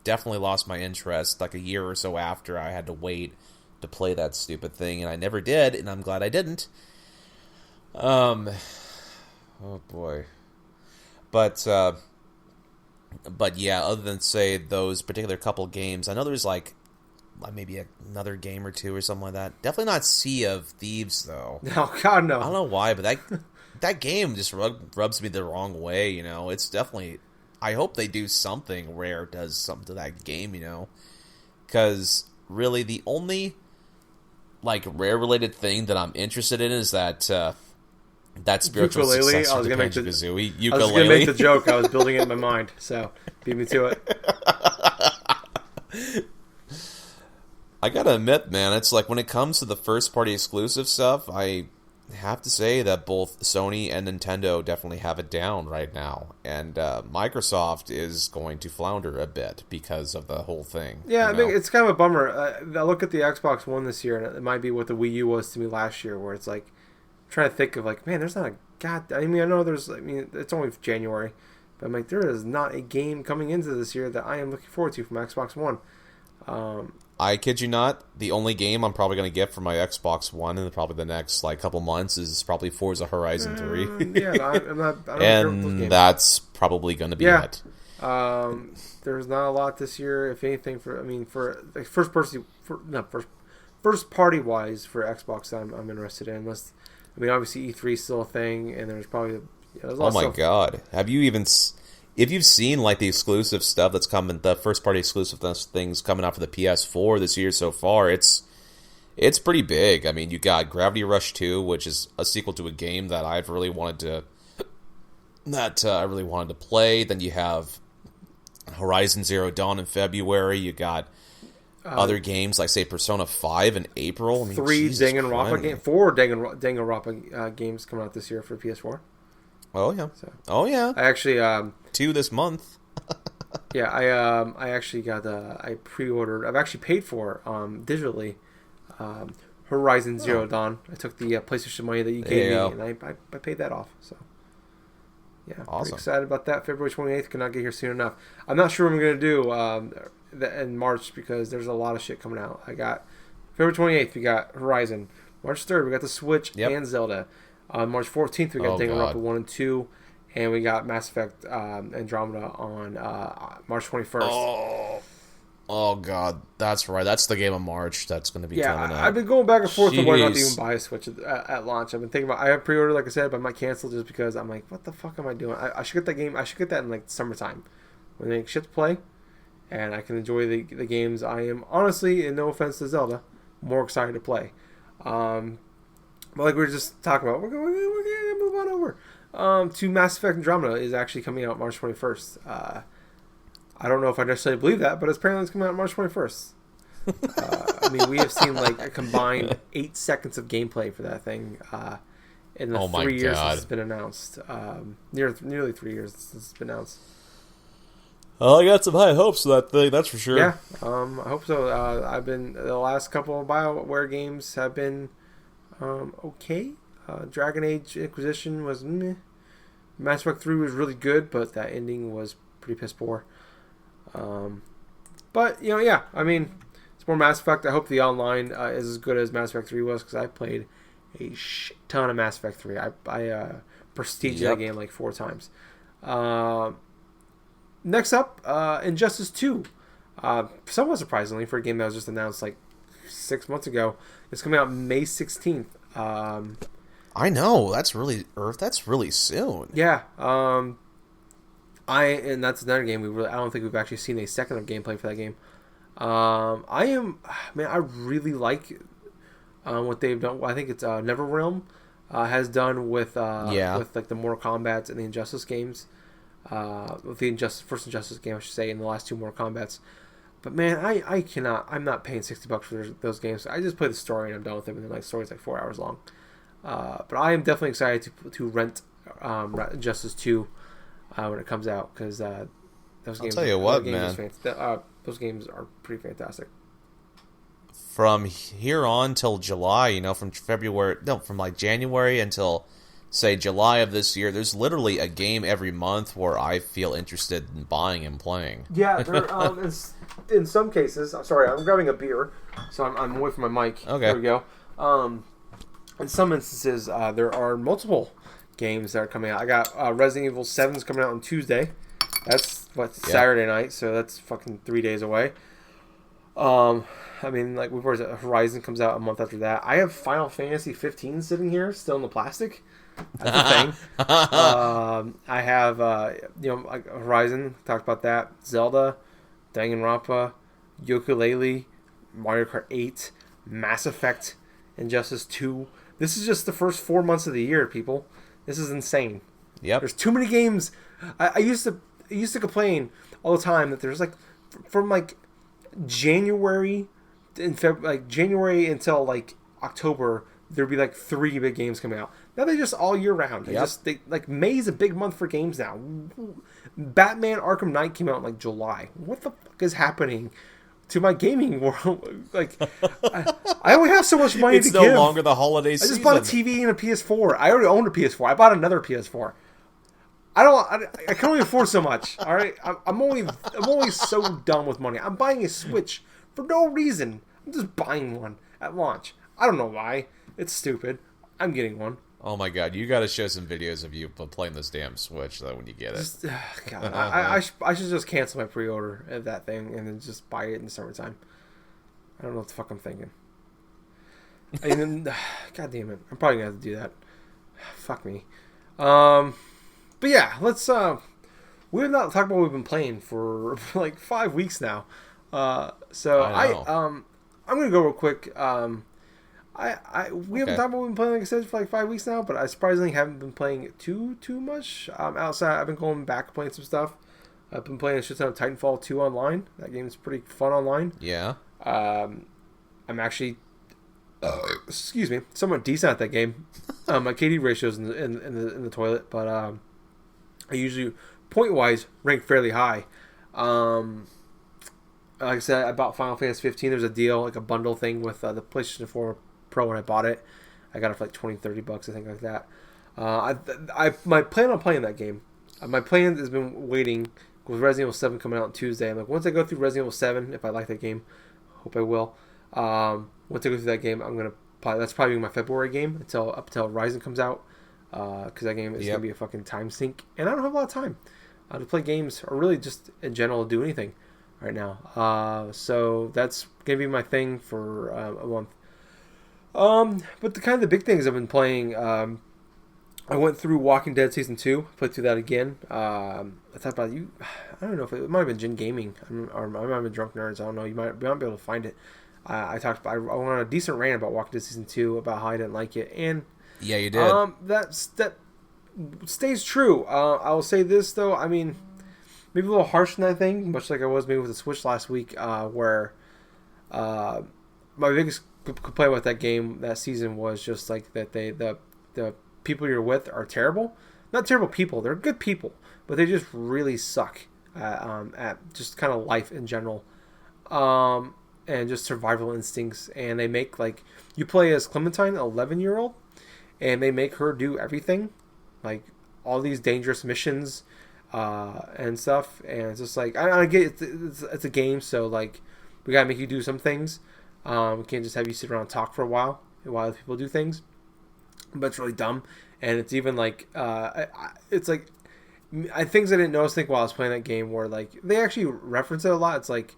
definitely lost my interest like a year or so after I had to wait to play that stupid thing, and I never did, and I'm glad I didn't. Oh boy. But yeah, other than say those particular couple games, I know there's like maybe another game or two or something like that. Definitely not Sea of Thieves though. Oh God, no. I don't know why, but that game just rubs me the wrong way. You know, it's definitely. I hope they do something. Rare does something to that game. You know, because really the only like Rare related thing that I'm interested in is that spiritual ukulele. successor I was to gonna make Banjo-Kazooie, I was gonna make the joke. I was building it in my mind, so beat me to it. I gotta admit, man, it's like when it comes to the first-party exclusive stuff, I have to say that both Sony and Nintendo definitely have it down right now, and Microsoft is going to flounder a bit because of the whole thing. Yeah, I think it's kind of a bummer. I look at the Xbox One this year, and it might be what the Wii U was to me last year, where it's like I'm trying to think of like, man, there's not a I know there's. I mean, it's only January, but I'm like, there is not a game coming into this year that I am looking forward to from Xbox One. I kid you not, the only game I'm probably going to get for my Xbox One in probably the next like couple months is probably Forza Horizon 3. Yeah, I'm not. I don't and that's probably going to be it. There's not a lot this year, if anything. For like first party wise for Xbox, I'm interested in. Unless, I mean, obviously E3 is still a thing, and there's probably there's a lot oh my of stuff. God, have you even? If you've seen like the exclusive stuff that's coming, the first party exclusive things coming out for the PS4 this year so far, it's pretty big. I mean, you got Gravity Rush 2, which is a sequel to a game that I really wanted to play. Then you have Horizon Zero Dawn in February. You got other games like say Persona 5 in April. I mean, 4 Danganronpa games coming out this year for PS4. Oh yeah. Oh yeah. I actually 2 this month. Yeah, I actually got I pre-ordered. I've actually paid for digitally Horizon Zero Dawn. I took the PlayStation money that you gave me, and I paid that off. So yeah, awesome. Pretty excited about that. February 28th cannot get here soon enough. I'm not sure what I'm gonna do in March because there's a lot of shit coming out. I got February 28th. We got Horizon. March 3rd, we got the Switch and Zelda. On March 14th, we got Danganronpa 1 and 2, and we got Mass Effect Andromeda on March 21st. Oh, God. That's right. That's the game of March that's going to be coming out. I've been going back and forth on whether or not to even buy a Switch at launch. I've been thinking about I have pre-ordered, like I said, but I might cancel just because I'm like, what the fuck am I doing? I should get that game. I should get that in, like, summertime when they shit to play, and I can enjoy the games. I am, honestly, and no offense to Zelda, more excited to play. But like we were just talking about, we're going to move on over to Mass Effect Andromeda is actually coming out March 21st. I don't know if I necessarily believe that, but apparently it's coming out March 21st. I mean, we have seen like a combined 8 seconds of gameplay for that thing in the 3 years since it's been announced. Nearly 3 years since it's been announced. Oh, I got some high hopes for that thing, that's for sure. Yeah, I hope so. The last couple of BioWare games have been okay. Dragon Age Inquisition was meh. Mass Effect 3 was really good, but that ending was pretty piss poor. But, yeah, I mean, it's more Mass Effect. I hope the online is as good as Mass Effect 3 was, because I played a shit ton of Mass Effect 3. I prestiged that game like 4 times. Next up, Injustice 2. Somewhat surprisingly, for a game that was just announced like 6 months ago, it's coming out May 16th. I know, that's really soon. Yeah. And that's another game I don't think we've actually seen a second of gameplay for that game. I really like what they've done. I think it's NetherRealm has done with like the Mortal Kombat and the Injustice games. With the first Injustice game, I should say, and the last 2 Mortal Kombats. But man, I'm not paying $60 for those games. I just play the story and I'm done with it. And the story's like 4 hours long. But I am definitely excited to rent Injustice 2 when it comes out, because those games. I'll tell you what, man. Those games are pretty fantastic. from here on till July, from like January until, say, July of this year, there's literally a game every month where I feel interested in buying and playing. Yeah, there, in some cases, I'm sorry, I'm grabbing a beer, so I'm away from my mic. Okay. There we go. In some instances, there are multiple games that are coming out. I got Resident Evil 7's coming out on Tuesday. That's Saturday night, so that's fucking 3 days away. I mean, like, Horizon comes out a month after that. I have Final Fantasy 15 sitting here, still in the plastic. That's a thing. I have, like Horizon, talked about that. Zelda, Danganronpa, Yooka-Laylee, Mario Kart 8, Mass Effect, Injustice 2. This is just the first 4 months of the year, people. This is insane. Yep. There's too many games. I used to complain all the time that there's like from like January January until like October there'd be like 3 big games coming out. Now they just all year round. Like May's a big month for games now. Batman Arkham Knight came out in like July. What the fuck is happening to my gaming world? Like I only have so much money to give. It's no longer the holiday season. I just bought a TV and a PS4. I already owned a PS4. I bought another PS4. I can only afford so much. All right, I'm only so done with money. I'm buying a Switch for no reason. I'm just buying one at launch. I don't know why. It's stupid. I'm getting one. Oh my god, you got to show some videos of you playing this damn Switch though when you get it. God, I should just cancel my pre-order of that thing and then just buy it in the summertime. I don't know what the fuck I'm thinking. And then, god damn it, I'm probably gonna have to do that. Fuck me. But yeah, let's we have not talked about what we've been playing for like 5 weeks now. So I'm gonna go real quick. We haven't talked about what we've been playing, like I said, for like 5 weeks now, but I surprisingly haven't been playing too much. Outside, I've been going back playing some stuff. I've been playing a shit ton of Titanfall 2 online. That game is pretty fun online. Yeah. I'm actually excuse me, somewhat decent at that game. My KD ratio's in the toilet, but I usually point wise rank fairly high. Like I said, I bought Final Fantasy 15. There's a deal, like a bundle thing with the PlayStation 4 Pro when I bought it. I got it for like $20-$30, I think, like that. My plan on playing that game, my plan has been waiting with Resident Evil 7 coming out on Tuesday. I'm like, once I go through Resident Evil 7, if I like that game, hope I will. Once I go through that game, that's probably my February game up until Horizon comes out, because that game is gonna be a fucking time sink, and I don't have a lot of time to play games or really just in general do anything right now. So that's gonna be my thing for a month. But the big things I've been playing, I went through Walking Dead Season 2, played through that again. I thought about you. I don't know if it might have been GenGaming, or I might have been Drunk Nerds. I don't know. You might be able to find it. I went on a decent rant about Walking Dead Season 2, about how I didn't like it, and yeah, you did. That stays true. I will say this though. I mean, maybe a little harsh in that thing, much like I was maybe with the Switch last week, where my biggest complaint with that game that season was just like that the people you're with are terrible. Not terrible people. They're good people, but they just really suck at just kind of life in general. And just survival instincts, and they make, like, you play as Clementine, an 11-year-old, and they make her do everything, like all these dangerous missions and stuff, and it's just like, I get it's a game, so like we gotta make you do some things. We can't just have you sit around and talk for a while other people do things, but it's really dumb. And it's even like it's like things I didn't notice while I was playing that game, where like they actually reference it a lot. It's like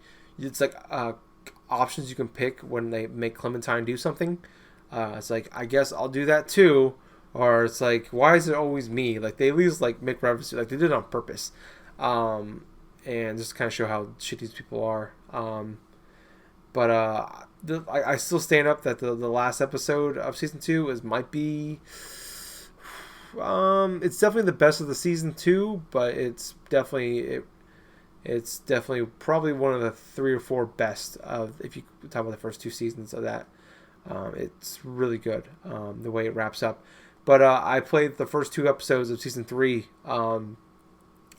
options you can pick when they make Clementine do something. It's like, I guess I'll do that too, or it's like, why is it always me? Like they at least like make reference to, like they did it on purpose, and just kind of show how shit these people are. But I still stand up that the last episode of season 2 might be. It's definitely the best of the season 2, but it's definitely probably one of the 3 or 4 best of, if you talk about the first 2 seasons of that. It's really good, the way it wraps up. But I played the first 2 episodes of season 3 of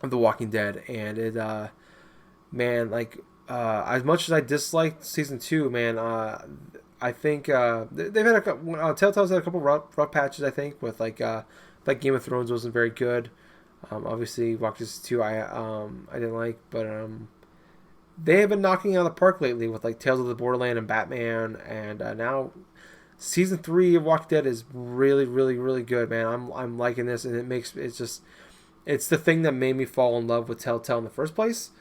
The Walking Dead, and it, man, like as much as I disliked season 2, man, I think they've had Telltale's had a couple rough patches. I think with like Game of Thrones wasn't very good. Obviously, Walking Dead 2 I didn't like, but they have been knocking out of the park lately with like Tales of the Borderland and Batman, and now season 3 of Walking Dead is really, really, really good, man. I'm liking this, and it's the thing that made me fall in love with Telltale in the first place.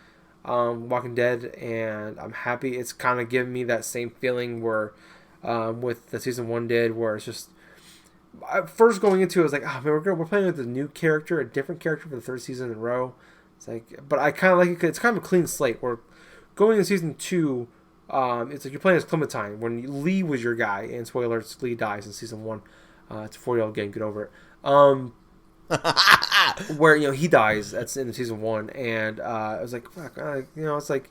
Walking Dead, and I'm happy. It's kind of giving me that same feeling where with the season 1 did, where it's just first going into it, I was like, oh man, we're playing with a new character, a different character for the third season in a row. It's like, but I kind of like it 'cause it's kind of a clean slate. We're going into season 2. It's like you're playing as Clementine when Lee was your guy, and spoiler alerts, Lee dies in season 1. It's a 4-year-old game, get over it. Where he dies. That's in season 1, and I was like, fuck, it's like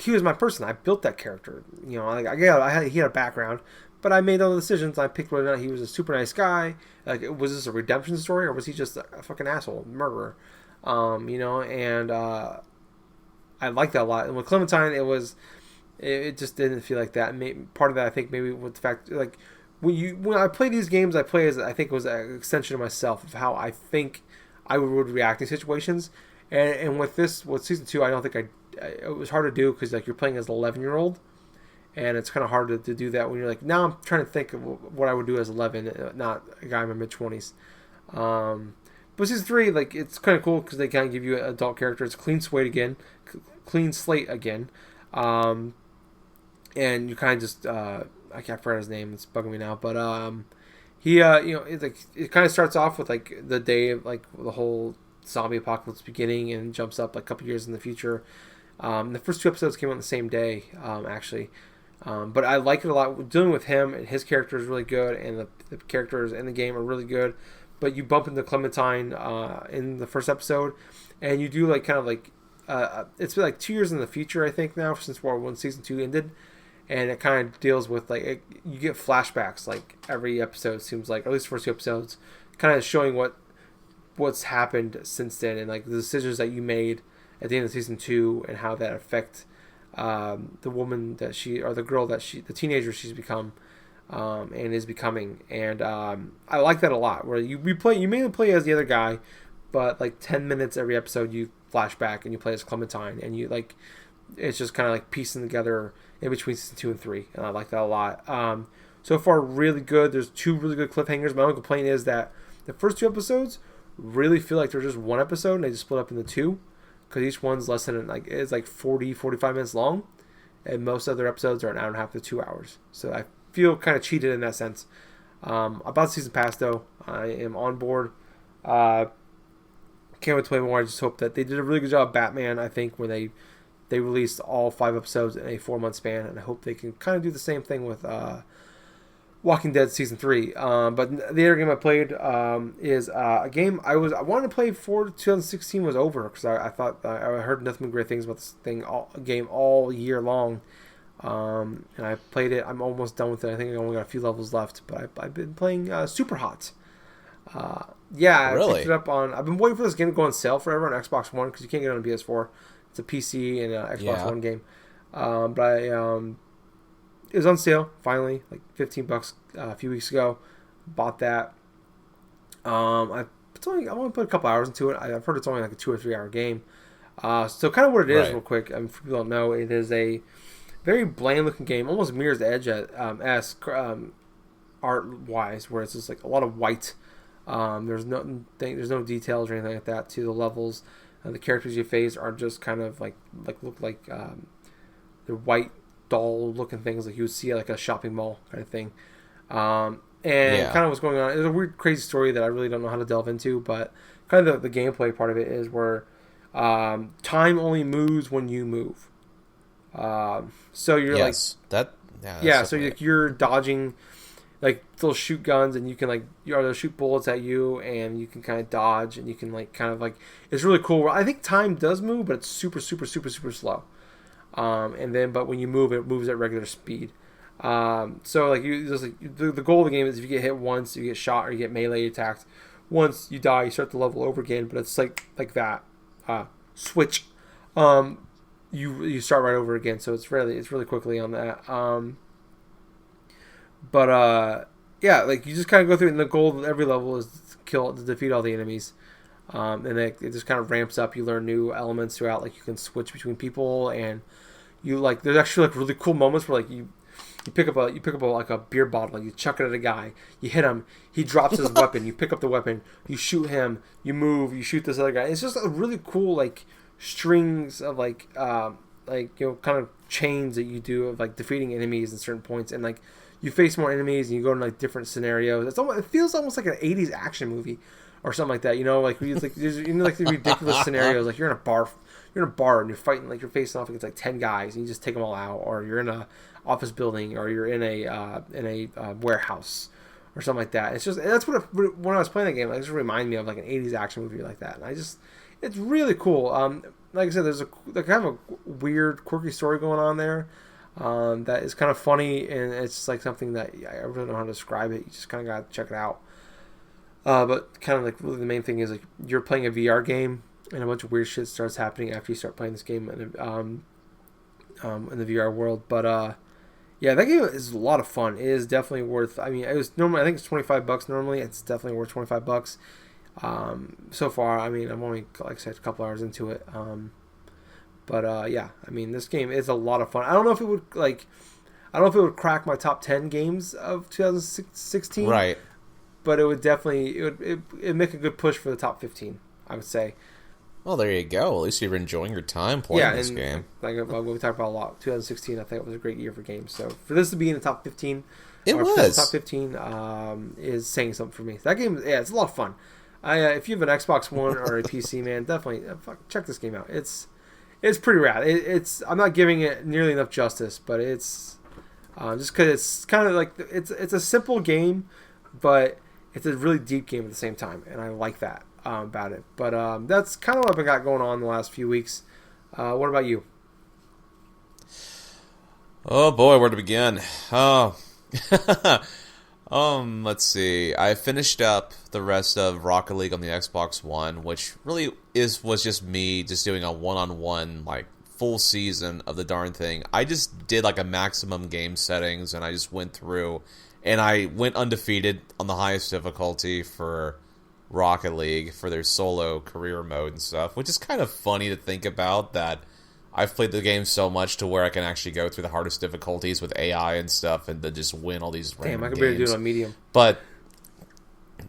he was my person. I built that character. He had a background, but I made all the decisions. I picked whether or not he was a super nice guy. Like, was this a redemption story, or was he just a fucking asshole murderer? And I liked that a lot. And with Clementine, it just didn't feel like that. Part of that, I think, maybe with the fact like. When I play these games, I play as I think it was an extension of myself of how I think I would react in situations, and with season 2, I don't think it was hard to do because like you're playing as an 11-year-old, and it's kind of hard to do that when you're like, now I'm trying to think of what I would do as 11, not a guy in my mid-20s. But season 3, like, it's kind of cool because they kind of give you an adult character. It's a clean slate again, and you kind of just I can't forget his name. It's bugging me now. But he, it kind of starts off with like the day of like the whole zombie apocalypse beginning, and jumps up like a couple years in the future. The first 2 episodes came out on the same day, actually. But I like it a lot. Dealing with him, and his character is really good, and the characters in the game are really good. But you bump into Clementine in the first episode, and you do like kind of like it's been like 2 years in the future, I think, now since World War I season 2 ended. And it kind of deals with like you get flashbacks like every episode seems like, or at least the first 2 episodes, kind of showing what's happened since then, and like the decisions that you made at the end of season 2, and how that affect the woman the teenager she's become, and is becoming. And I like that a lot. Where you mainly play as the other guy, but like 10 minutes every episode you flashback and you play as Clementine, and you like it's just kind of like piecing together in between season 2 and 3, and I like that a lot. So far, really good. There's 2 really good cliffhangers. My only complaint is that the first 2 episodes really feel like they're just one episode, and they just split up into 2, because each one's less than it's like 40-45 minutes long, and most other episodes are an hour and a half to 2 hours. So I feel kind of cheated in that sense. About the season pass though, I am on board. Can't wait to play more. I just hope that they did a really good job of Batman. I think when they released all 5 episodes in a 4-month span, and I hope they can kind of do the same thing with Walking Dead season 3. But the other game I played is a game I wanted to play before 2016 was over, because I thought I heard nothing but great things about this game all year long, and I played it. I'm almost done with it. I think I only got a few levels left, but I've been playing Superhot. Yeah, really? I picked it up on. I've been waiting for this game to go on sale forever on Xbox One, because you can't get it on PS4. It's a PC and Xbox One game. But it was on sale finally, like $15 a few weeks ago. Bought that. I want to put a couple hours into it. I've heard it's only like a 2 or 3 hour game. So kind of what it is, real quick. For people who don't know, it is a very bland looking game, almost mirrors Edge art wise, where it's just like a lot of white. There's no details or anything like that to the levels. The characters you face are just kind of look like they're white doll looking things like you would see at like a shopping mall kind of thing. Kind of what's going on. It's a weird, crazy story that I really don't know how to delve into, but kind of the gameplay part of it is where time only moves when you move. So you're so you're dodging like little shoot guns, and you can they'll shoot bullets at you, and you can kind of dodge, and you can it's really cool. I think time does move, but it's super, super, super, super slow. But when you move, it moves at regular speed. So the goal of the game is if you get hit once, you get shot, or you get melee attacked. Once you die, you start the level over again. But it's like that switch. you start right over again. So it's really quickly on that. But yeah, like you just kind of go through it, and the goal of every level is to defeat all the enemies. And it just kind of ramps up. You learn new elements throughout, like you can switch between people, and you like there's actually like really cool moments where like you pick up like a beer bottle, and you chuck it at a guy, you hit him, he drops his weapon, you pick up the weapon, you shoot him, you move, you shoot this other guy. It's just a really cool like strings of like kind of chains that you do of like defeating enemies at certain points, and like you face more enemies and you go in like different scenarios. It feels almost like an 80s action movie or something like that, like there's like the ridiculous scenarios, like you're in a bar and you're fighting, like you're facing off against like 10 guys and you just take them all out, or you're in a office building, or you're in a warehouse or something like that. That's when I was playing the game, it just reminded me of like an 80s action movie like that, and it's really cool. Like I said, there's kind of a weird, quirky story going on there. That is kind of funny, and it's just like something that I really don't know how to describe it. You just kind of got to check it out. But kind of like really the main thing is like you're playing a VR game, and a bunch of weird shit starts happening after you start playing this game in the VR world. But yeah, that game is a lot of fun. It is definitely worth. I mean, it was normally I think it's $25 normally. It's definitely worth $25. So far, I mean, I'm only like I said a couple hours into it. But yeah, I mean, this game is a lot of fun. I don't know if it would crack my top 10 games of 2016. Right. But it would definitely it'd make a good push for the top 15, I would say. Well, there you go. At least you're enjoying your time playing this game. Like we talked about a lot. 2016, I think it was a great year for games. So for this to be in the top 15, it was top 15 is saying something for me. That game, yeah, it's a lot of fun. If you have an Xbox One or a PC, man, definitely check this game out. It's pretty rad. I'm not giving it nearly enough justice, but it's just because it's kind of like it's a simple game, but it's a really deep game at the same time, and I like that about it. But that's kind of what I've got going on the last few weeks. What about you? Oh boy, where to begin? Oh, let's see. I finished up the rest of Rocket League on the Xbox One, which really was just me just doing a one-on-one like full season of the darn thing. I just did like a maximum game settings, and I just went through, and I went undefeated on the highest difficulty for Rocket League for their solo career mode and stuff, which is kind of funny to think about that I've played the game so much to where I can actually go through the hardest difficulties with AI and stuff and then just win all these random games. I could barely do it on medium. But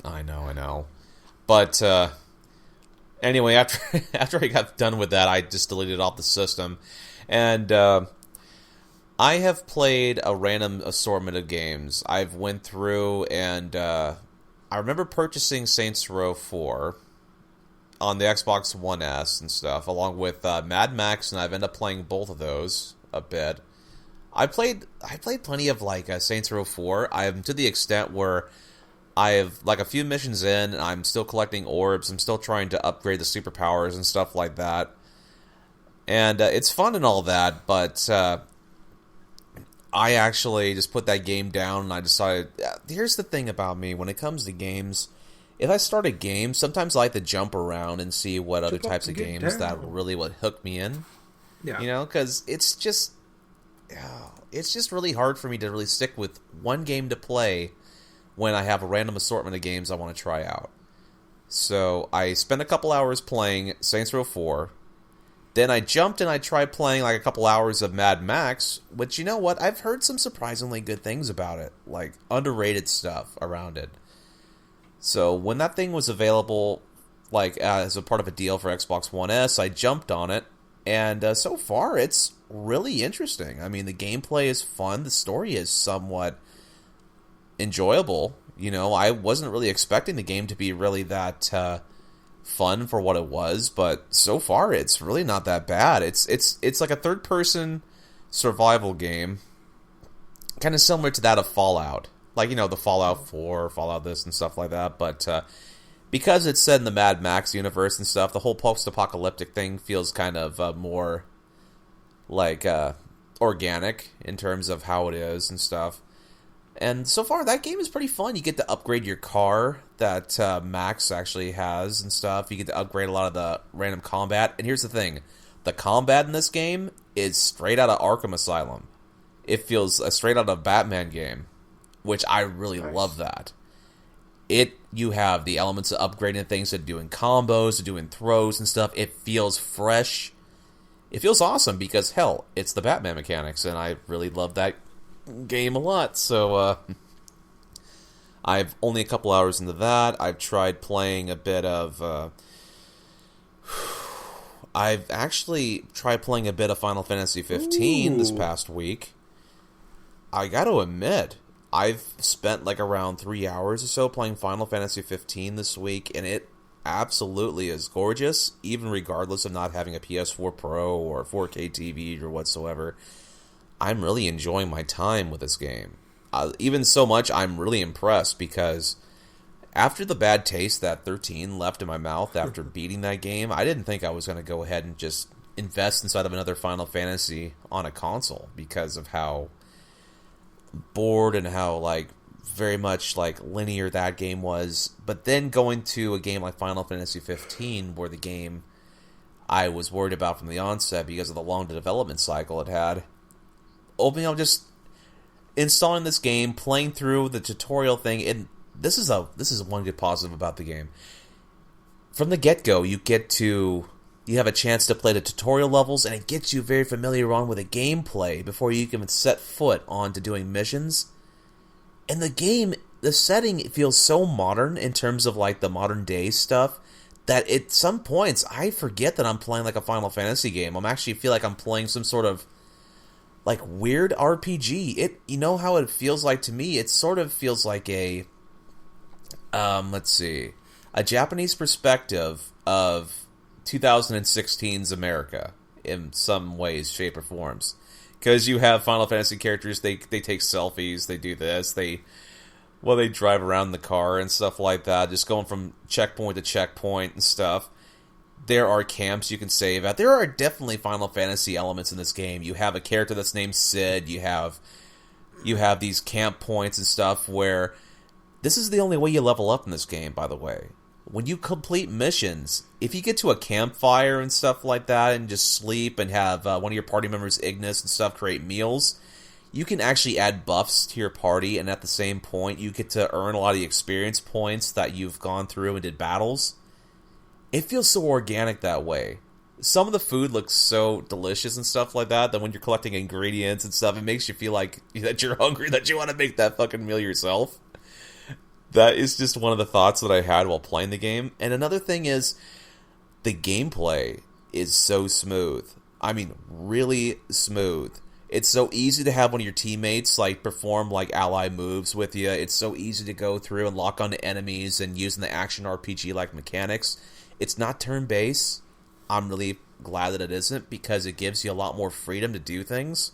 I know. But anyway, after I got done with that, I just deleted it off the system. And I have played a random assortment of games. I've went through and I remember purchasing Saints Row 4 on the Xbox One S and stuff, along with Mad Max, and I've ended up playing both of those a bit. I played plenty of like Saints Row 4. I'm to the extent where I have like a few missions in, and I'm still collecting orbs. I'm still trying to upgrade the superpowers and stuff like that. And it's fun and all that, but I actually just put that game down, and I decided, here's the thing about me when it comes to games. If I start a game, sometimes I like to jump around and see what other types of games that really would hook me in. Yeah. Because it's just really hard for me to really stick with one game to play when I have a random assortment of games I want to try out. So I spent a couple hours playing Saints Row 4. Then I jumped and I tried playing like a couple hours of Mad Max, which, you know what, I've heard some surprisingly good things about it, like underrated stuff around it. So when that thing was available, like as a part of a deal for Xbox One S, I jumped on it, and so far it's really interesting. I mean, the gameplay is fun, the story is somewhat enjoyable. I wasn't really expecting the game to be really that fun for what it was, but so far it's really not that bad. It's like a third-person survival game, kind of similar to that of Fallout. Like, the Fallout 4, Fallout this and stuff like that. But because it's set in the Mad Max universe and stuff, the whole post-apocalyptic thing feels kind of more like organic in terms of how it is and stuff. And so far, that game is pretty fun. You get to upgrade your car that Max actually has and stuff. You get to upgrade a lot of the random combat. And here's the thing. the combat in this game is straight out of Arkham Asylum. It feels straight out of a Batman game, which I really love that. You have the elements of upgrading things, to doing combos, to doing throws and stuff. It feels fresh. It feels awesome because, hell, it's the Batman mechanics, and I really love that game a lot. So, I've only a couple hours into that. I've tried playing a bit of... I've actually tried playing a bit of Final Fantasy 15 this past week. I gotta admit, I've spent like around 3 hours or so playing Final Fantasy 15 this week, and it absolutely is gorgeous, even regardless of not having a PS4 Pro or 4K TV or whatsoever. I'm really enjoying my time with this game. Even so much, I'm really impressed because after the bad taste that 13 left in my mouth after beating that game, I didn't think I was going to go ahead and just invest inside of another Final Fantasy on a console because of how bored and how like very much like linear that game was. But then going to a game like Final Fantasy 15, where the game I was worried about from the onset because of the long development cycle it had, opening up, just installing this game, playing through the tutorial thing, and this is one good positive about the game. From the get-go, you have a chance to play the tutorial levels, and it gets you very familiar on with the gameplay before you can set foot onto doing missions. And the game, the setting, it feels so modern in terms of like the modern day stuff that at some points I forget that I'm playing like a Final Fantasy game. I'm actually feel like I'm playing some sort of like weird RPG. You know how it feels like to me? It sort of feels like a a Japanese perspective of 2016's America in some ways, shape, or forms. Because you have Final Fantasy characters, they take selfies, they do this, they drive around in the car and stuff like that, just going from checkpoint to checkpoint and stuff. There are camps you can save at. There are definitely Final Fantasy elements in this game. You have a character that's named Sid, you have these camp points and stuff where... This is the only way you level up in this game, by the way. When you complete missions, if you get to a campfire and stuff like that and just sleep and have one of your party members, Ignis, and stuff create meals, you can actually add buffs to your party, and at the same point, you get to earn a lot of the experience points that you've gone through and did battles. It feels so organic that way. Some of the food looks so delicious and stuff like that when you're collecting ingredients and stuff, it makes you feel like that you're hungry, that you want to make that fucking meal yourself. That is just one of the thoughts that I had while playing the game. And another thing is, the gameplay is so smooth. I mean, really smooth. It's so easy to have one of your teammates like perform like ally moves with you. It's so easy to go through and lock onto enemies and using the action RPG like mechanics. It's not turn-based. I'm really glad that it isn't, because it gives you a lot more freedom to do things.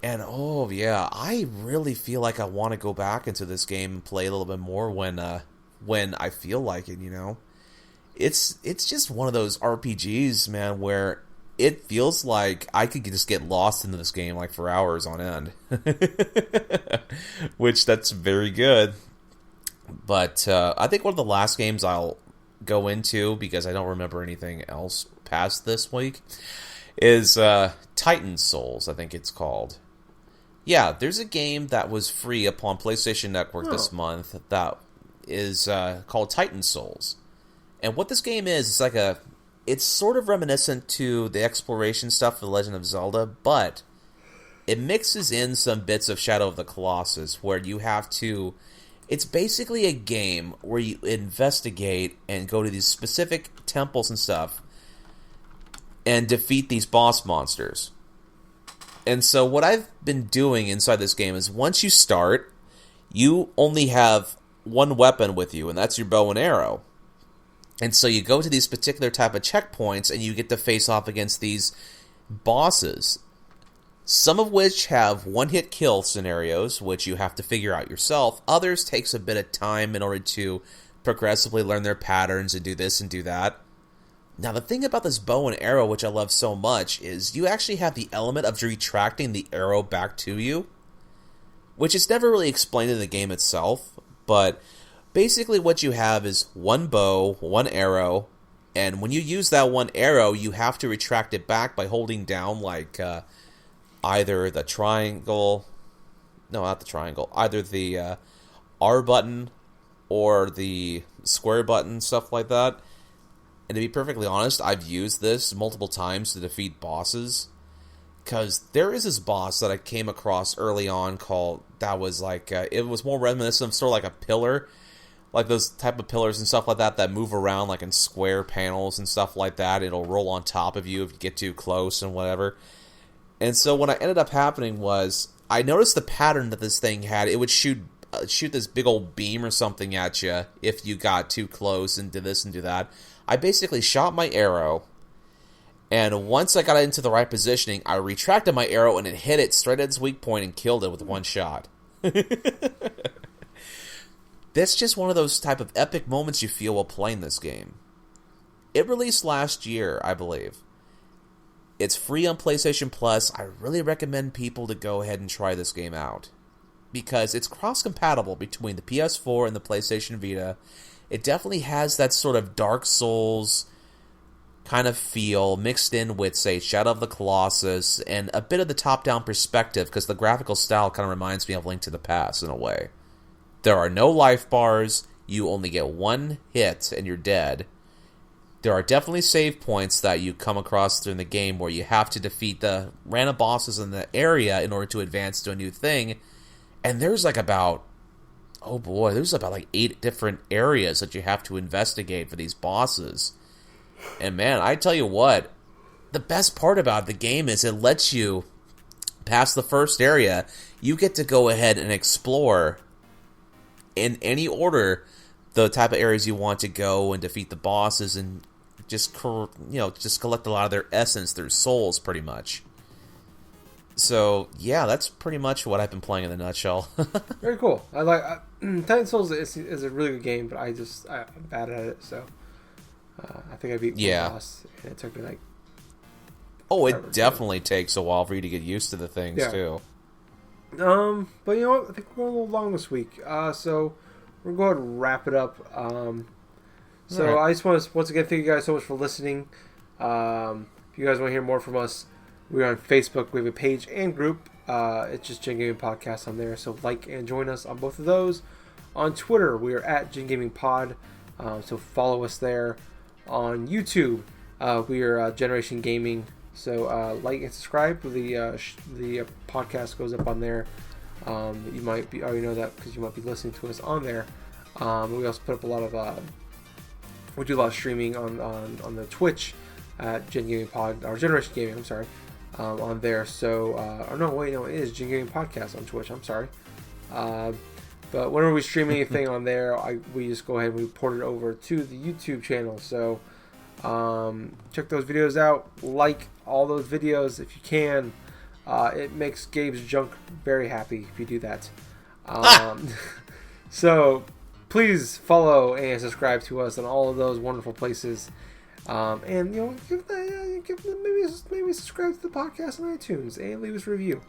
And, oh, yeah, I really feel like I want to go back into this game and play a little bit more when I feel like it, you know? It's just one of those RPGs, man, where it feels like I could just get lost into this game, like, for hours on end. Which, that's very good. But I think one of the last games I'll go into, because I don't remember anything else past this week, is Titan Souls, I think it's called. Yeah, there's a game that was free upon PlayStation Network this month that is called Titan Souls. And what this game is, it's sort of reminiscent to the exploration stuff for The Legend of Zelda, but it mixes in some bits of Shadow of the Colossus, where you have to... It's basically a game where you investigate and go to these specific temples and stuff and defeat these boss monsters. And so what I've been doing inside this game is, once you start, you only have one weapon with you, and that's your bow and arrow. And so you go to these particular type of checkpoints, and you get to face off against these bosses. Some of which have one-hit kill scenarios, which you have to figure out yourself. Others takes a bit of time in order to progressively learn their patterns and do this and do that. Now, the thing about this bow and arrow, which I love so much, is you actually have the element of retracting the arrow back to you, which is never really explained in the game itself, but basically what you have is one bow, one arrow, And when you use that one arrow, you have to retract it back by holding down, like, either the triangle... No, not the triangle. Either the R button or the square button, stuff like that. And to be perfectly honest, I've used this multiple times to defeat bosses. Because there is this boss that I came across early on that was like, it was more reminiscent of sort of like a pillar. Like those type of pillars and stuff like that move around like in square panels and stuff like that. It'll roll on top of you if you get too close and whatever. And so what I ended up happening was, I noticed the pattern that this thing had. It would shoot this big old beam or something at you if you got too close and did this and do that. I basically shot my arrow, and once I got it into the right positioning, I retracted my arrow and it hit it straight at its weak point and killed it with one shot. That's just one of those type of epic moments you feel while playing this game. It released last year, I believe. It's free on PlayStation Plus. I really recommend people to go ahead and try this game out, because it's cross-compatible between the PS4 and the PlayStation Vita. It definitely has that sort of Dark Souls kind of feel mixed in with, say, Shadow of the Colossus, and a bit of the top-down perspective, because the graphical style kind of reminds me of Link to the Past in a way. There are no life bars. You only get one hit and you're dead. There are definitely save points that you come across during the game where you have to defeat the random bosses in the area in order to advance to a new thing. And there's like about 8 different areas that you have to investigate for these bosses. And man, I tell you what, the best part about the game is it lets you, past the first area, you get to go ahead and explore in any order the type of areas you want to go and defeat the bosses and just collect a lot of their essence, their souls, pretty much. So yeah, that's pretty much what I've been playing in a nutshell. Very cool. I like Titan Souls is a really good game, but I'm bad at it. So I think I beat one boss, and it took me like. Oh, it definitely takes a while for you to get used to the things too. But you know what? I think we're going a little long this week. So we're going to go ahead and wrap it up. So I just want to once again thank you guys so much for listening. If you guys want to hear more from us, we're on Facebook. We have a page and group. It's just GenGaming Podcast on there. So like and join us on both of those. On Twitter, we are at GenGaming Pod. So follow us there. On YouTube, we are Generation Gaming. So like and subscribe. The podcast goes up on there. You might be already know that because you might be listening to us on there. We also put up a lot of we do a lot of streaming on the Twitch at GenGaming Pod or Generation Gaming. I'm sorry, on there. So it is GenGaming Podcast on Twitch. I'm sorry. But whenever we stream anything on there, we just go ahead and we port it over to the YouTube channel. So check those videos out. Like all those videos if you can. It makes Gabe's junk very happy if you do that. So please follow and subscribe to us on all of those wonderful places. And maybe subscribe to the podcast on iTunes and leave us a review.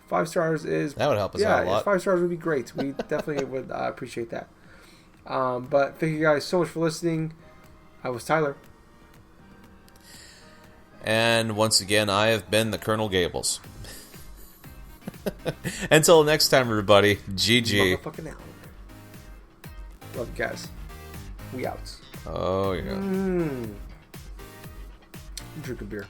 5 stars is that would help us out a lot. 5 stars would be great. We definitely would appreciate that. But thank you guys so much for listening. I was Tyler. And once again, I have been the Colonel Gables. Until next time, everybody. GG. Motherfucking out. Love you guys. We out. Oh, yeah. Drink a beer.